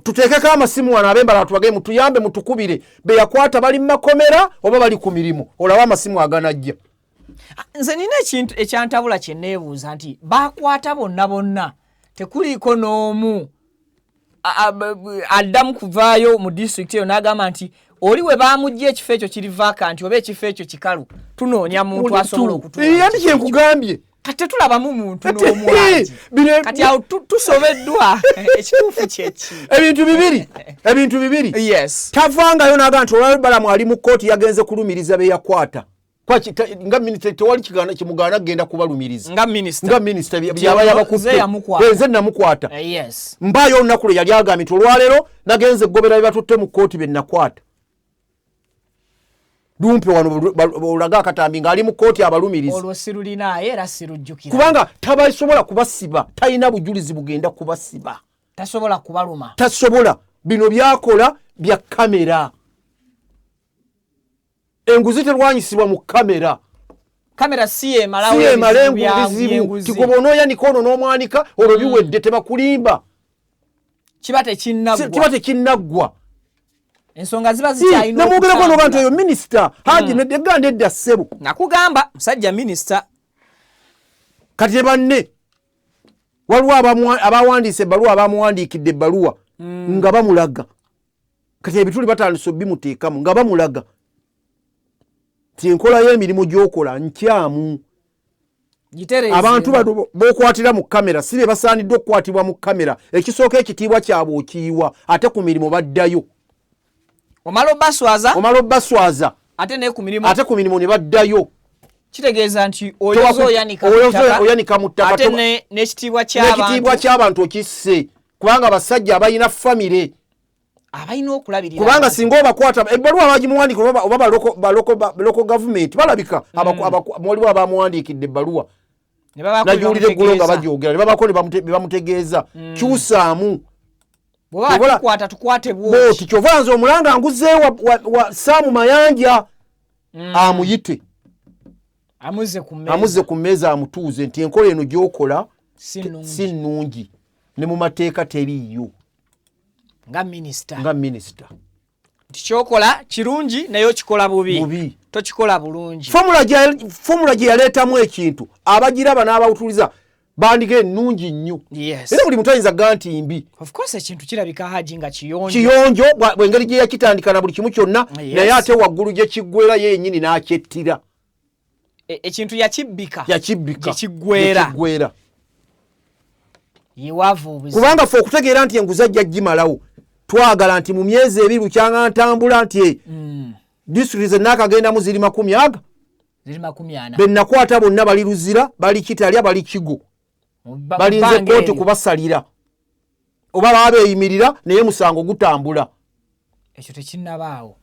tuteekeko amasimu wano ab'embalala tubagee mutuyambe mutukubire be yakwata bali mu makomera oba bali ku mirimu olaba amasimu aganajja nze nina ekintu ekyantabula kye neebuuza nti bakwata bonna tekuliiko n'omu addamu kuvaayo mu disitulikiti eyo n'agamba nti oli we baamugya ekifo ekyo kiri vakanti oba ekifo ekyo kikalu tunoonya muntu asobola okutuuyandi kyenkugambye kati tetulabamu muntu n'omulagi kati awo tusobeddwa ekituufu kyeki ebintu bibiri tavangayo n'agamba nti olwabalamu ali mu kooti yagenze kulumiriza be yakwata nga minisita tewali kimugaana kugenda kubalumiriza nga minisita byaba yabakutte nze namukwata mbaayo olunaku lwe yali agambye nti olwaleero nagenze gobera bebatutte mu kooti be nakwata dumpe wano olaga akatambi ng'ali mu kooti abalumiriza olwo sirulinaayo era sirujjukira kubanga tabasobola kubasiba talina bujulizi bugenda kubasiba tasobola kubaluma tasobola bino byakola bya kamera enguzi terwanyisibwa mu kamera si emala enguzibu tikuba onooyanika ono n'omwanika olwo biwedde tebakulimba kiba tekinnaggwa ensonga ziba zikyalina namwogerako noga nti oyo minisita haji neganda edda ssebo nakugamba musajja minisita kati ne banne waliwo abawandiisa ebbaluwa abamuwandiikidde ebbaluwa nga bamulaga kati ebituli batandise bimuteekamu nga bamulaga ti enkola y'emirimu gy'okola nkyamu abantu bano b'okwatira mu kamera si be basaaniddwa okukwatibwa mu kamera ekisooka ekitiibwa kyabwe okiyiwa ate ku mirimu baddayo omala obbaswaza ate ku mirimu ne baddayo kitegeeza nti oyanika mu ttaka ate n'ekitiibwa ky'abantu okisse kubanga abasajja abalina famire abalina okulabirira kubanga singa obakwata ebbaluwa abagimuwandiika oba baloko gavumenti balabika waliwo abamuwandiikidde ebbaluwa nagiwulira eggulu nga bagyogera ne babako ne bamutegeeza kyusaamu bwoti kyova nze omulanga nguzeewo wa Saamu Mayanja amuyite amuzze ku mmeeza amutuuze nti enkola eno gy'okola si nnungi ne mu mateeka teriiyo nga minisita kyokola kirungi naye okikola bubi tokikola bulungi. Fomula gye yaleetamu ekintu abagiraba n'abawutuliza bandiga ennungi nnyo era buli muntu ayinza gga nti mbi. Of course ekintu kirabika Haji nga kiyonjo bwengeri gye yakitandika na buli kimu kyonna naye ate waggulu gye kiggwera yennyini n'akyettira ekintu yakibbika kiggwera kubanga ffe okutegeera nti enguzi ajja gimalawo twagala nti mu myezi ebiri bukyanga ntambula nti disitulikiti zennaakagendamu ziri 40 be nakwata bonna bali Luzira bali Kitalya bali Kigo balinze kooti kubasalira oba babeeyimirira naye musango gutambula. Ekyo tekinnabaawo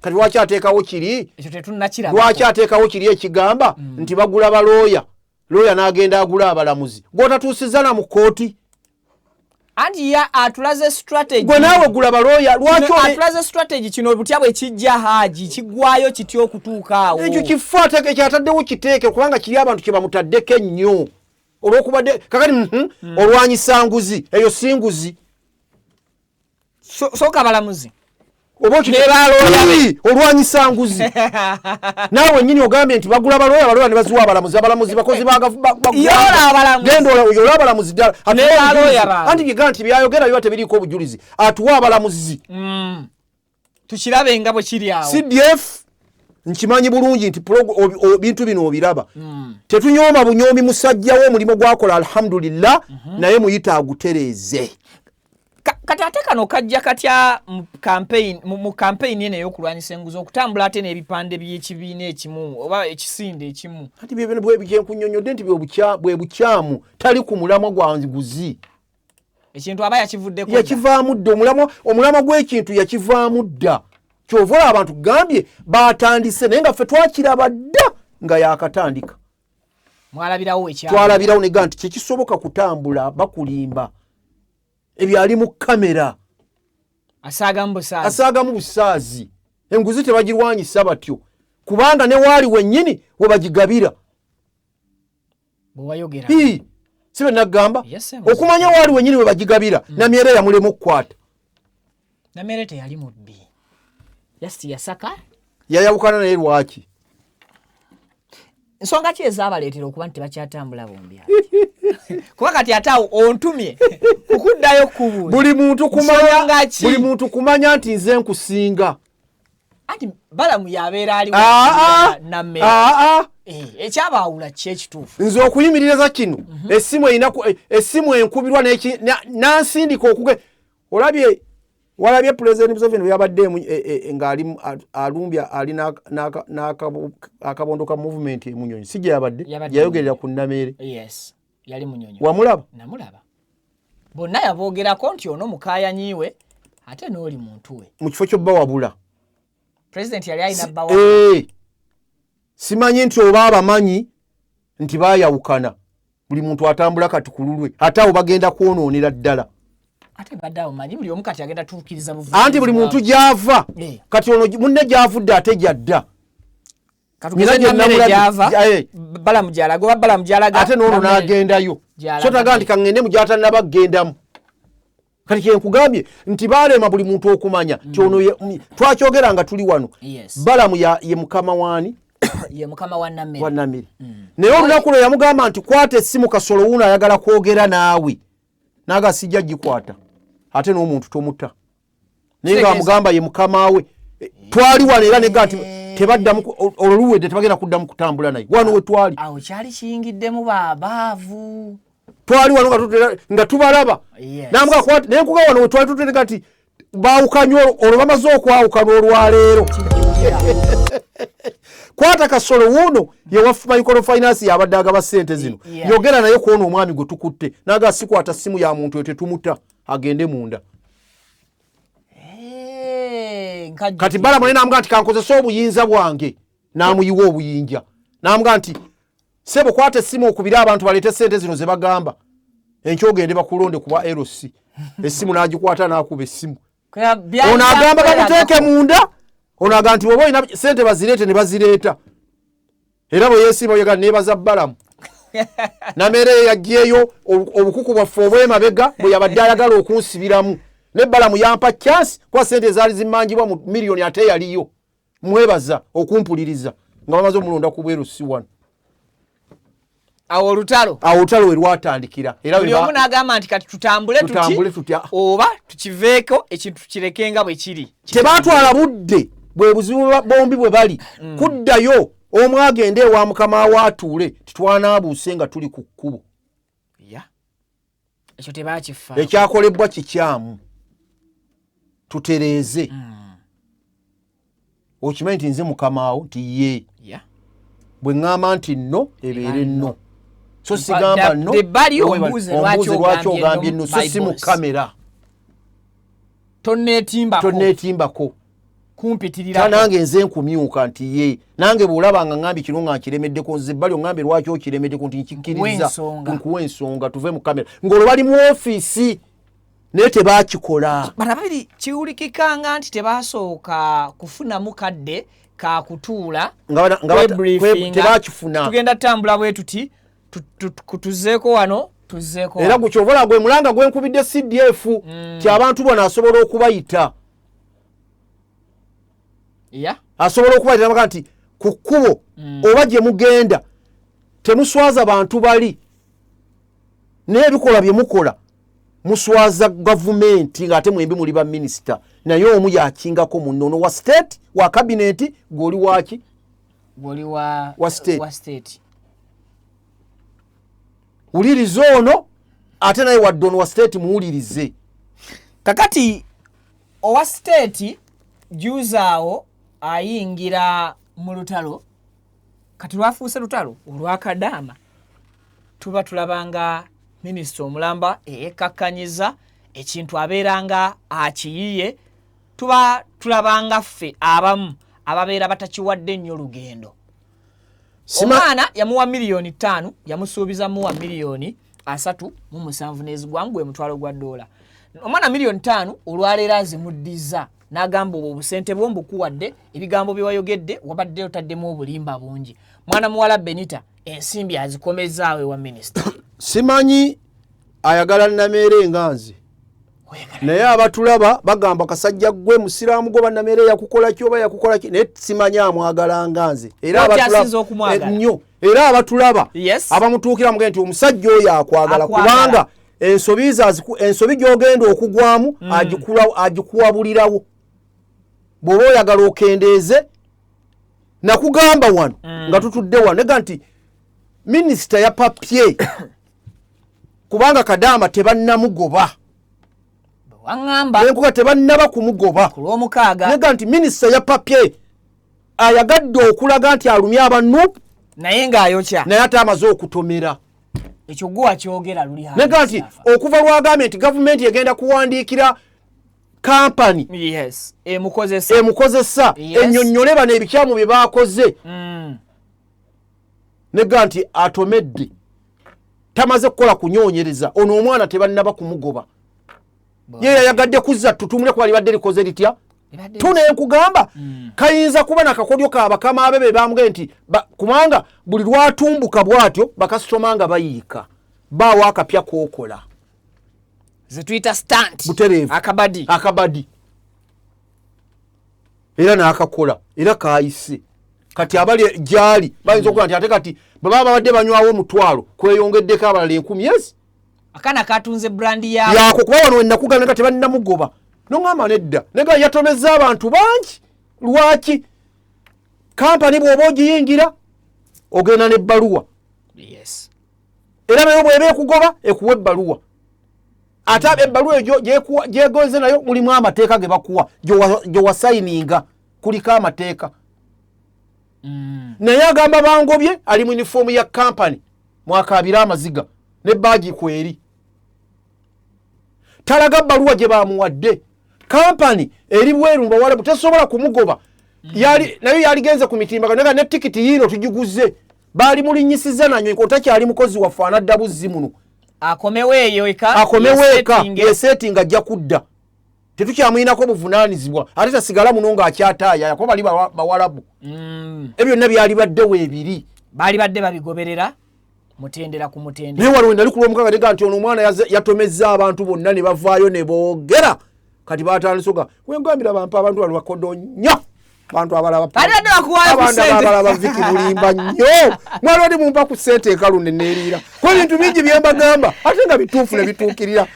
kati lwaki ateekawo kiri ekyo tetunnakiraba lwaki ateekawo kiri ekigamba nti bagula balooya n'agenda agula abalamuzi gw'otatuusizza na mu kooti anti atulaze strategy gwe naawe gula balooya lwaki atulaze strategy kino butya bwe kijja Haji kiggwayo kityo okutuuka awo ekyo kifaatake kyataddewo kiteeke kubanga kiri abantu kye bamutaddeko ennyo olw'okubadde kakati olwanyisa nguzi eyo si nguzi sooka balamuzi oba olwanyisa nguzi naawe nnyini ogambye nti bagula balooya ne baziwa abalamuzi bakozi yola abalamuzi ddala anti bigamba nti byayogera biba tebiriiko obujulizi atuwa abalamuzi tukirabe nga bwe kiri awo. CDF nkimanyi bulungi nti bintu bino obiraba tetunyooma bunyoomi musajjawo omulimu gwakola alhamdulillah naye muyita agutereeze. Kati ate kano kajja katya mu campaign eno ey'okulwanyisa enguzi okutambula ate n'ebipande by'ekibiina ekimu oba ekisinde ekimu kati byenkunnyonnyodde nti bwe bukyamu tali ku mulamwa gwa nguzi ekintu aba yakivuddeko yakivaamu dda omulamwa gw'ekintu yakivaamu dda kyova olaba abantu gambye batandise naye nga ffe twakiraba dda nga yakatandika twalabirawo ne gamba nti kyekisoboka kutambula bakulimba ebyo ali mu kamera asaagamu busaazi enguzi tebagirwanyisa batyo kubanga ne waali wennyini we bagigabira si be nagamba okumanya waali wennyini we bagigabira namyere yamulemu okukwata namyere teyali mubbi yasaka yayawukana naye lwaki nsonga ki ezabaleetera okuba nti tebakyatambula bombi kuba kati ate awo ontumye okuddayo kubuuza buli muntu kumanya nti nze nkusinga anti Balamu yabeera ali nammere ekyabaawula ki ekituufu nze okuyimiririza kino essimu enkubirwa nansindika olabye walabye President Museveni bwe yabadde ng'ali alumbya ali n'akabondo ka movement Munyonyi si gye yabadde yayogerera ku Namere yali Munyonyi wamulaba namulaba bonna yaboogerako nti ono mukaayanyiiwe ate n'oli muntu we mu kifo ky'obba wabula President yali alina bbawa simanyi nti oba abamanyi nti baayawukana buli muntu atambula kati ku lulwe ate awo bagenda kwonoonera ddala ate baddawo manyi buli omu kati agenda tuukiriza buvuzi anti buli muntu gy'ava kati ono munne gy'avudde ate gy'adda Balamu gy'alaga ate n'olwo n'agendayo so tagaa nti kaŋŋende mu gy'atannaba kgendamu kati kyenkugambye nti baalema buli muntu okumanya ti ono twakyogera nga tuli wano Balamu ye mukama waani ye mukama wa Namere naye olunaku lwe yamugamba nti kwata essimu Kasolo wuno ayagala kwogera naawe naaga sijja gikwata ate n'omuntu tomutta naye ng'amugamba ye mukama we twali wano era nega nti tebaddamu oluluwedde tebagenda kuddamu kutambula naye wano we twali awo kyali kiyingiddemu babaavu twali wano nga tubalaba naye nkuga wano we twali tutereka nti baawukanye olwo bamaze okwawukana olwaleero kwata Kasolo wuno yewa microfinance yabadde agaba ssente zino yogera naye kuona omwami gwe tukutte naga sikwata simu ya muntu ete tumuta agende munda kati Balamu naye namuga nti kankozesa obuyinza bwange namuyiwa obuyinja namuga nti sebo kwata essimu okubira abantu baleete ssente zino ze bagamba enkyogende bakulonde kuba LC essimu n'agikwata n'akuba essimu ono agamba bamuteeke munda ono agamba nti bwoba olina ssente bazireete ne bazireeta era bwe yeesiba oyagala neebaza Balamu Namere yaggyeyo obukuku bwaffe obw'emabega bwe yabadde ayagala okunsibiramu ne Balamu yampa chance kwa sente ezaali zimmanjibwa mu miliyoni ate yaliyo mwebaza okumpuliriza nga bamaze omulonda ku bweru si wano awo olutalo we lwatandikira era buli omu n'agamba nti kati tutambule tuti oba tukiveeko ekintu tukirekenga bwe kiri tebaatwala budde bwe buzibu bombi bwe bali kuddayo omu agende ewa mukama waatuule titwanaabuuse nga tuli ku kkubo ekyo tebaakifa ekyakolebwa kikyamu tutereeze okimanyi nti nze mukama wo nti ye bwe ŋŋamba nti nno ebeere nno so sigamba nno ombuuze lwaki ogambye nno so si mu kamera tonneetimbako kumpitirira nange nze nkumyuka nti ye nange bw'olabanga ŋŋambye kino nga nkiremeddeko nze ebbali oŋŋambye lwaki okiremeddeko nti nkikkiriza nkuwa ensonga tuve mu kamera ng'olwo bali mu ofiisi naye tebaakikola bana babiri kiwulikikanga nti tebaasooka kufunamu kadde kakutuula tebaakifuna tugenda tutambula bwe tuti kutuzeeko wano tuzeeko era gukyovola gwe mulanga gwenkubidde CDF ti abantu bona asobola okubayita asobola okubayita baka nti ku kkubo oba gye mugenda temuswaza bantu bali naye ebikola bye mukola muswaza gavumenti ng'ate mwembi muli ba minisita naye omu yakingako munno wa state wa cabinet gw'oli waki gw'oli wa state wuliriza ono ate naye wadde ono wa state muwulirize kakati owa state juuzaawo ayingira mu lutalo kati lwafuuse lutalo olwakadaama tuba tulabanga minisita omulamba eyekakkanyiza ekintu abeeranga akiyiye tuba tulabanga ffe abamu ababeera batakiwadde nnyo olugendo omwana yamuwa miliyoni 5 yamusuubiza muwa miliyoni 3.7 n'ezigwamu gwe mutwalo gwa dola omwana miliyoni 5 olwaleero azimuddiza n'agamba obwo obusente bwo mbukuwadde ebigambo bye wayogedde wabadde otaddemu obulimba bungi mwana muwala Benita ensimbi azikomezaawe wa minisita simanyi ayagala Namere nga nze naye abatulaba bagamba kasajja gwe musiraamu gwe Namere yakukola ki oba yakukola ki naye simanyi amwagala nga nze era abatulaba abamutuukira mugende nti omusajja oyo akwagala kubanga ensobi gy'ogenda okugwamu agikuwabulirawo bw'oba oyagala okendeeze nakugamba wano nga tutudde wano nega nti minisita yapapye kubanga Kadaama tebannamugoba enkuga tebannaba kumugoba nega nti minisita yapapye ayagadde okulaga nti alumya abanupu naye ng'ayokya naye ate amaze okutomera ekyo gwe wakyogera luli nega nti okuva lwagambye nti gavumenti egenda kuwandiikira kampani emukozesa ennyonnyole bano ebikyamu bye baakoze nega nti atomedde tamaze kukola kunyoonyereza ono omwana tebannaba kumugoba ye yayagadde kuzza tutumule kuba libadde likoze litya tunenkugamba kayinza kuba nakakodyo kabakama abe be bamugee nti kubanga buli lwatumbuka bwatyo bakasitoma nga bayiika baawo akapya kookola zetuyita stunt butereevu akabadi era n'akakola era kaayise kati abali gyali bayinza okukola nti ate kati bwe baba babadde banywawo 1,000 kweyongeddeko abalala 10,000 akana katunze brandi yaako kuba wano wenakugana nga tebannamugoba noŋŋamba nedda nega yatomeza abantu bangi lwaki kampani bw'oba ogiyingira ogenda n'ebbaluwa era nayo bw'eba ekugoba ekuwa ebbaluwa ate ebbaluwa egyo gyegoze nayo mulimu amateeka ge bakuwa gyewasayininga kuliko amateeka naye agamba bangobye ali mu yunifoomu ya kampani mwakaabira amaziga ne baagi kweri talaga bbaluwa gye bamuwadde kampani eri bweru mbawalabu tesobola kumugoba naye yaligenze ku mitimbagano nega ne tikiti yiino tugiguze baali mulinyisiza nanyo otakyali mukozi waffe anadda buzzi muno akomewo eka yesetinga ajja kudda tetukyamuyinako buvunaanizibwa ate tasigala muno ng'akyataaya yakuba bali bawalabu ebyo byonna byali baddewo ebiri bali badde babigoberera mutendera ku mutendera. Naye waliwo nali kulwa nga nti ono omwana yatomezza abantu bonna ne bavaayo ne boogera kati batandisoga wengambira bampa abantu bali bakodonya abantu abalaba baviki bulimba nnyo mwali wadi mumpa ku ssente ekalunde neeriira kuba ebintu bingi byembagamba ate nga bituufu ne bituukirira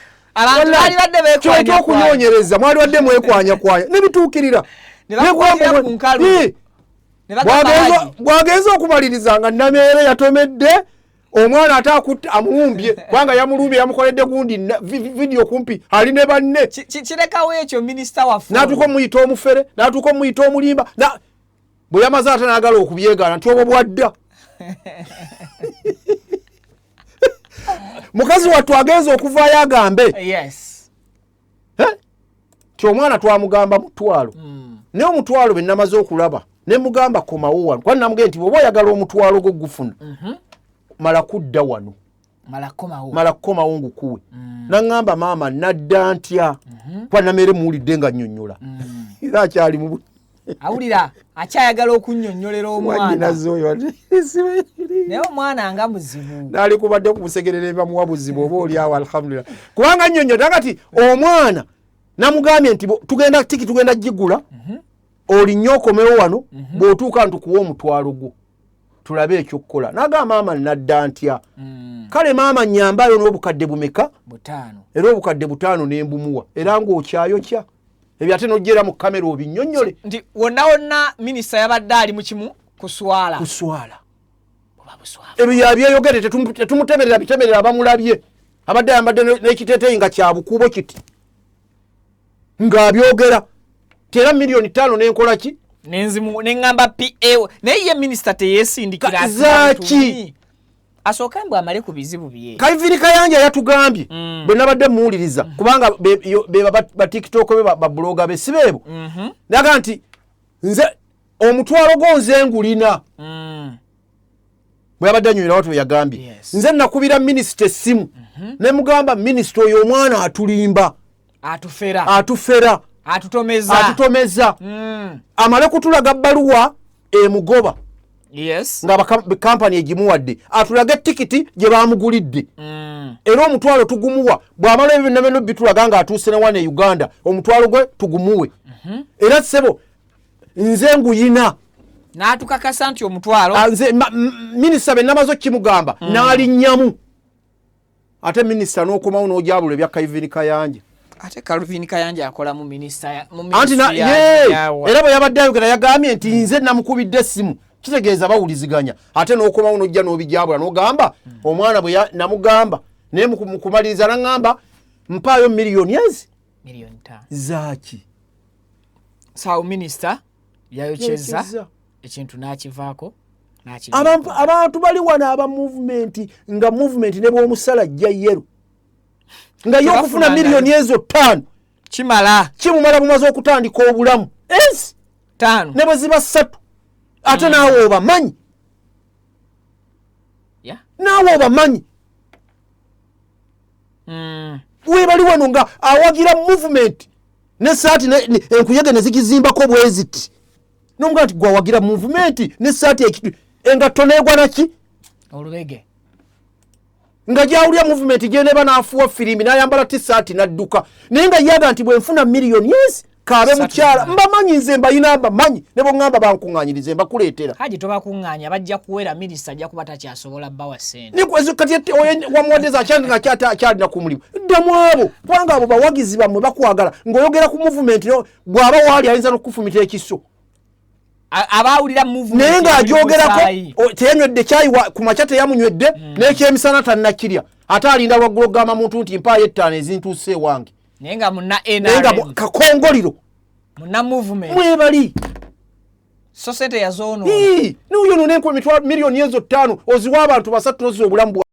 kyokyokunoonyereza mwali wadde mwekwanyakwanya ne bituukirira bwagenza okumaliriza nga Nameere yatomedde omwana ate amuwumbye kubanga yamulumbye yamukoledde gundi vidiyo kumpi ali ne banne kirekawo ekyo minisita waffe n'atuuka omuyita omufere n'atuuka omuyita omulimba bwe yamaze ate n'agala okubyegaana nti obwo bwadda mukazi wattu agenza okuvaayo agambe ti omwana twamugamba mutwalo naye omutwalo be namaze okulaba ne mugamba komawo wano kuba namugee nti bw'oba oyagala omutwalo gwo gufuna mala kudda wano mala kukomawo ngukuwe naŋŋamba maama nadda ntya kuba Nameere muwulidde nga nnyonnyola era akyali mu awulira akyayagala okunnyonnyolera omwana naye omwana nga muzibu naali kubadde kubusegerera ebamuwa buzibu oba oliawo alhamdulillah kubanga nnyonnyola kati omwana namugambye nti tugenda tiki tugenda gigula olinnyo okomewo wano bw'otuuka ntukuwa omutwalo gwo tulabe ekyokukola nagamba maama nadda ntya kale maama nyambayo n'obukadde bumeka 5 era obukadde 5 nembumuwa era ng'okyayokya ebyo ate n'ojjera mu kamera obinnyonnyole nti wonna minisita yabadde ali mu kimu kuswala ebyo yabyeyogere tetumutemerera bitemerera abamulabye abadde ayambadde n'ekiteeteeyi nga kyabukuubo kiti ng'abyogera tera $5 n'enkola ki neŋŋamba PA naye ye minisita teyeesindikira zaki asooka mbwe amale ku bizibu bye Kayiviri Kayanja yatugambye bwe nabadde muwuliriza kubanga be batiktok be babloga be sibeebo naga nti nze omutwalo gwo nze ngulina bwe yabadde anywera watu yagambye nze nakubira minisita essimu ne mugamba minisita oyo omwana atulimba atufera atutomeza amale kutulaga bbaluwa emugoba nga kampani egimuwadde atulage tikiti gye bamugulidde era omutwalo tugumuwa bw'amala ebyo byonna bitulaga nga atuuse ne wana e Uganda omutwalo gwe tugumuwe era ssebo nze nguyina n'atukakasa nti omutwalo nze minisita be namaze okukimugamba n'alinnyamu ate minisita n'okomawo n'ojabula ebya Kayiviri Kayanja ate Calvin Kayanja akola mu minisita era bwe yabadde ayogera yagambye nti nze namukubidde essimu kitegeeza bawuliziganya ate n'okomawo n'ojja n'obijabula n'ogamba omwana bwe namugamba naye mukumaliriza naŋŋamba mpaayo miliyoni zaki sawo minisita yayokyeza ekintu n'akivaako abantu bali wano aba movement nga movement ne bw'omusala jja yero nga y'okufuna miliyoni ezo 5 kimumala bumaze okutandika obulamu 5 ne bwe ziba 3 ate naawe obamanyi webali wano nga awagira movement nesaati enkuyege nezigizimbako bweziti nomuga nti gwawagira movement nesaati engatto neegwa naki olubege nga gyawulya movement gyeneba n'afuwa firimbi n'ayambala tisaati n'adduka naye nga yaga nti bwenfuna miliyoni kaabe mukyala mbamanyi nze mbayina mbamanyi ne bongamba bankuŋŋaanyirize mbakuleetera haji tobakuŋŋaanya bajja kuwera minisita ajja kuba takyasobola bbawa ssente kati wamuwadde akyandi nga akyalina ku mulimu ddamu abo kubanga abo bawagizi bammwe bakwagala ng'oyogera ku movement bw'aba waali ayinza n'okufumita ekiso abawulira movement naye ng'agyogerako teyanywedde kyayi ku makya teyamunywedde n'ekyemisana tannakirya ate alinda lwaggulu ogamba muntu nti mpaayo 5 ezintuuse ewange naye nga munna NRM kakongoliro munna movement mwebali society yazoono n'oyonoona miliyoni ezo 5 oziwa abantu 3 tozi obulamu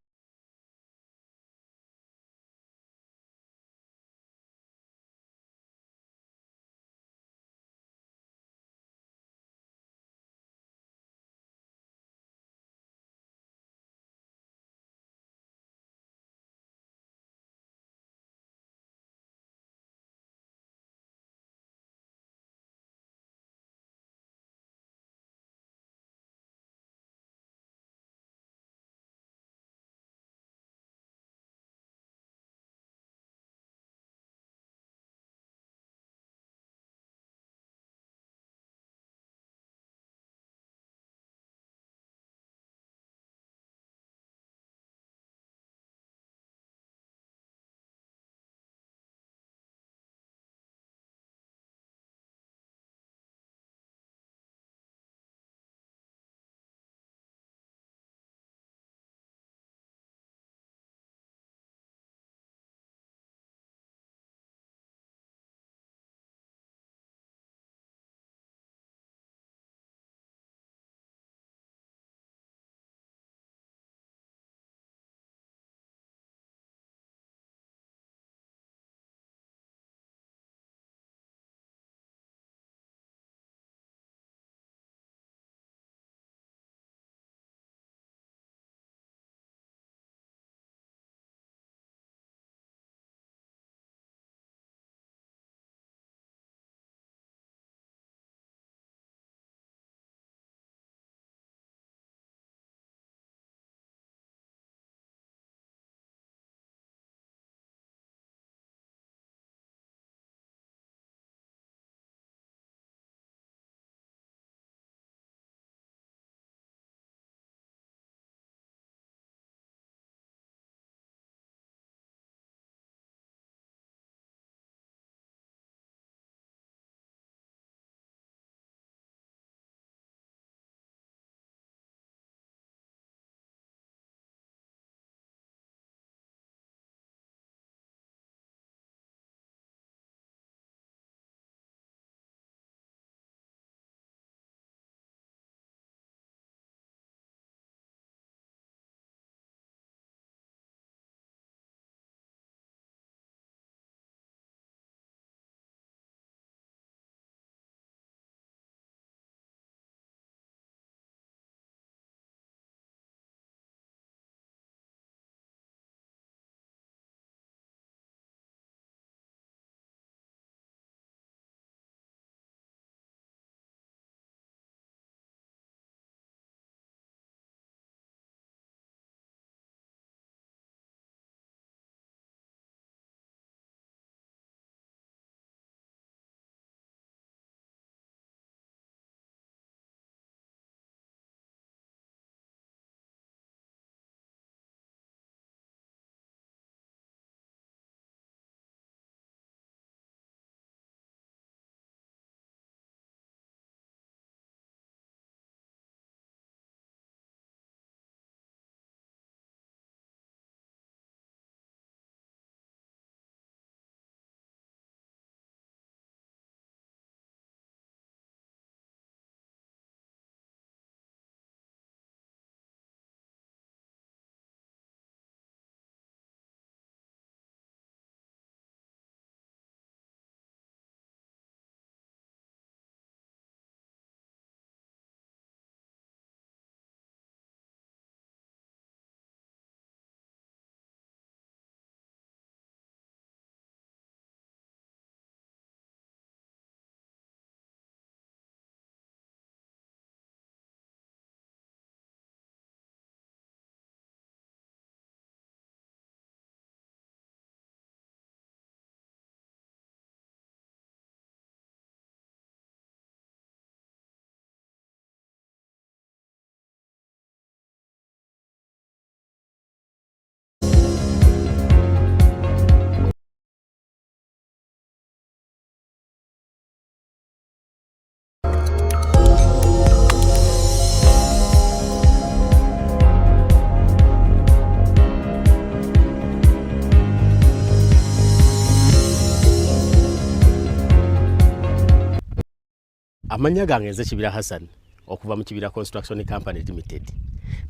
Amanya gange nze Kibira Hassan okuva mu Kibira Construction Company Limited.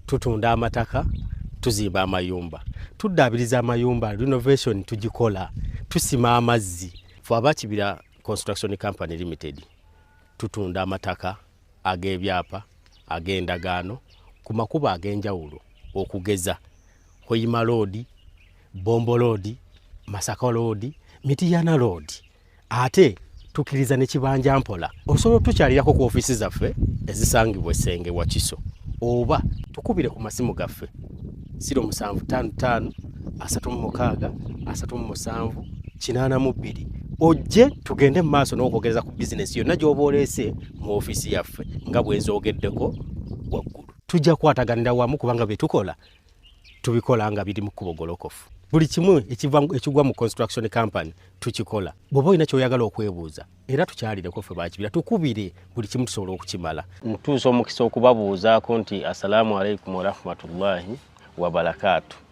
Tutunda amataka, tuzimba amayumba. Tuddaabiriza amayumba, renovation tugikola, tusima amazzi. Faba Kibira Construction Company Limited. Tutunda amataka, ag'ebyapa, ag'endagaano, ku makuba ag'enjawulo okugeza Hoima Road, Bombo Road, Masaka Road, Mityana Road. Ate tukiriza ne Kibanja Mpola. Osobola tukyalirako ku office zaffe ezisangibwa Ssenge wa Kiso. Oba tukubire ku masimu gaffe 0755 36 37 82. Ojje tugende mu maaso n'okwogereza ku business yonna gy'oba oleese mu office yaffe nga bwe nzoogeddeko waggulu. Tujja kwataganira wamu kubanga bye tukola tubikola nga biri mu kkubo golokofu. Buli kimu ekigwa mu construction company tukikola. Bw'oba olina ky'oyagala okwebuuza era tukyalireko ffe ba Kibira tukubire buli kimu tusobola okukimala. Ntuusa omukisa okubabuuzaako nti assalamu alaikum wa rahmatullahi wa barakatuh.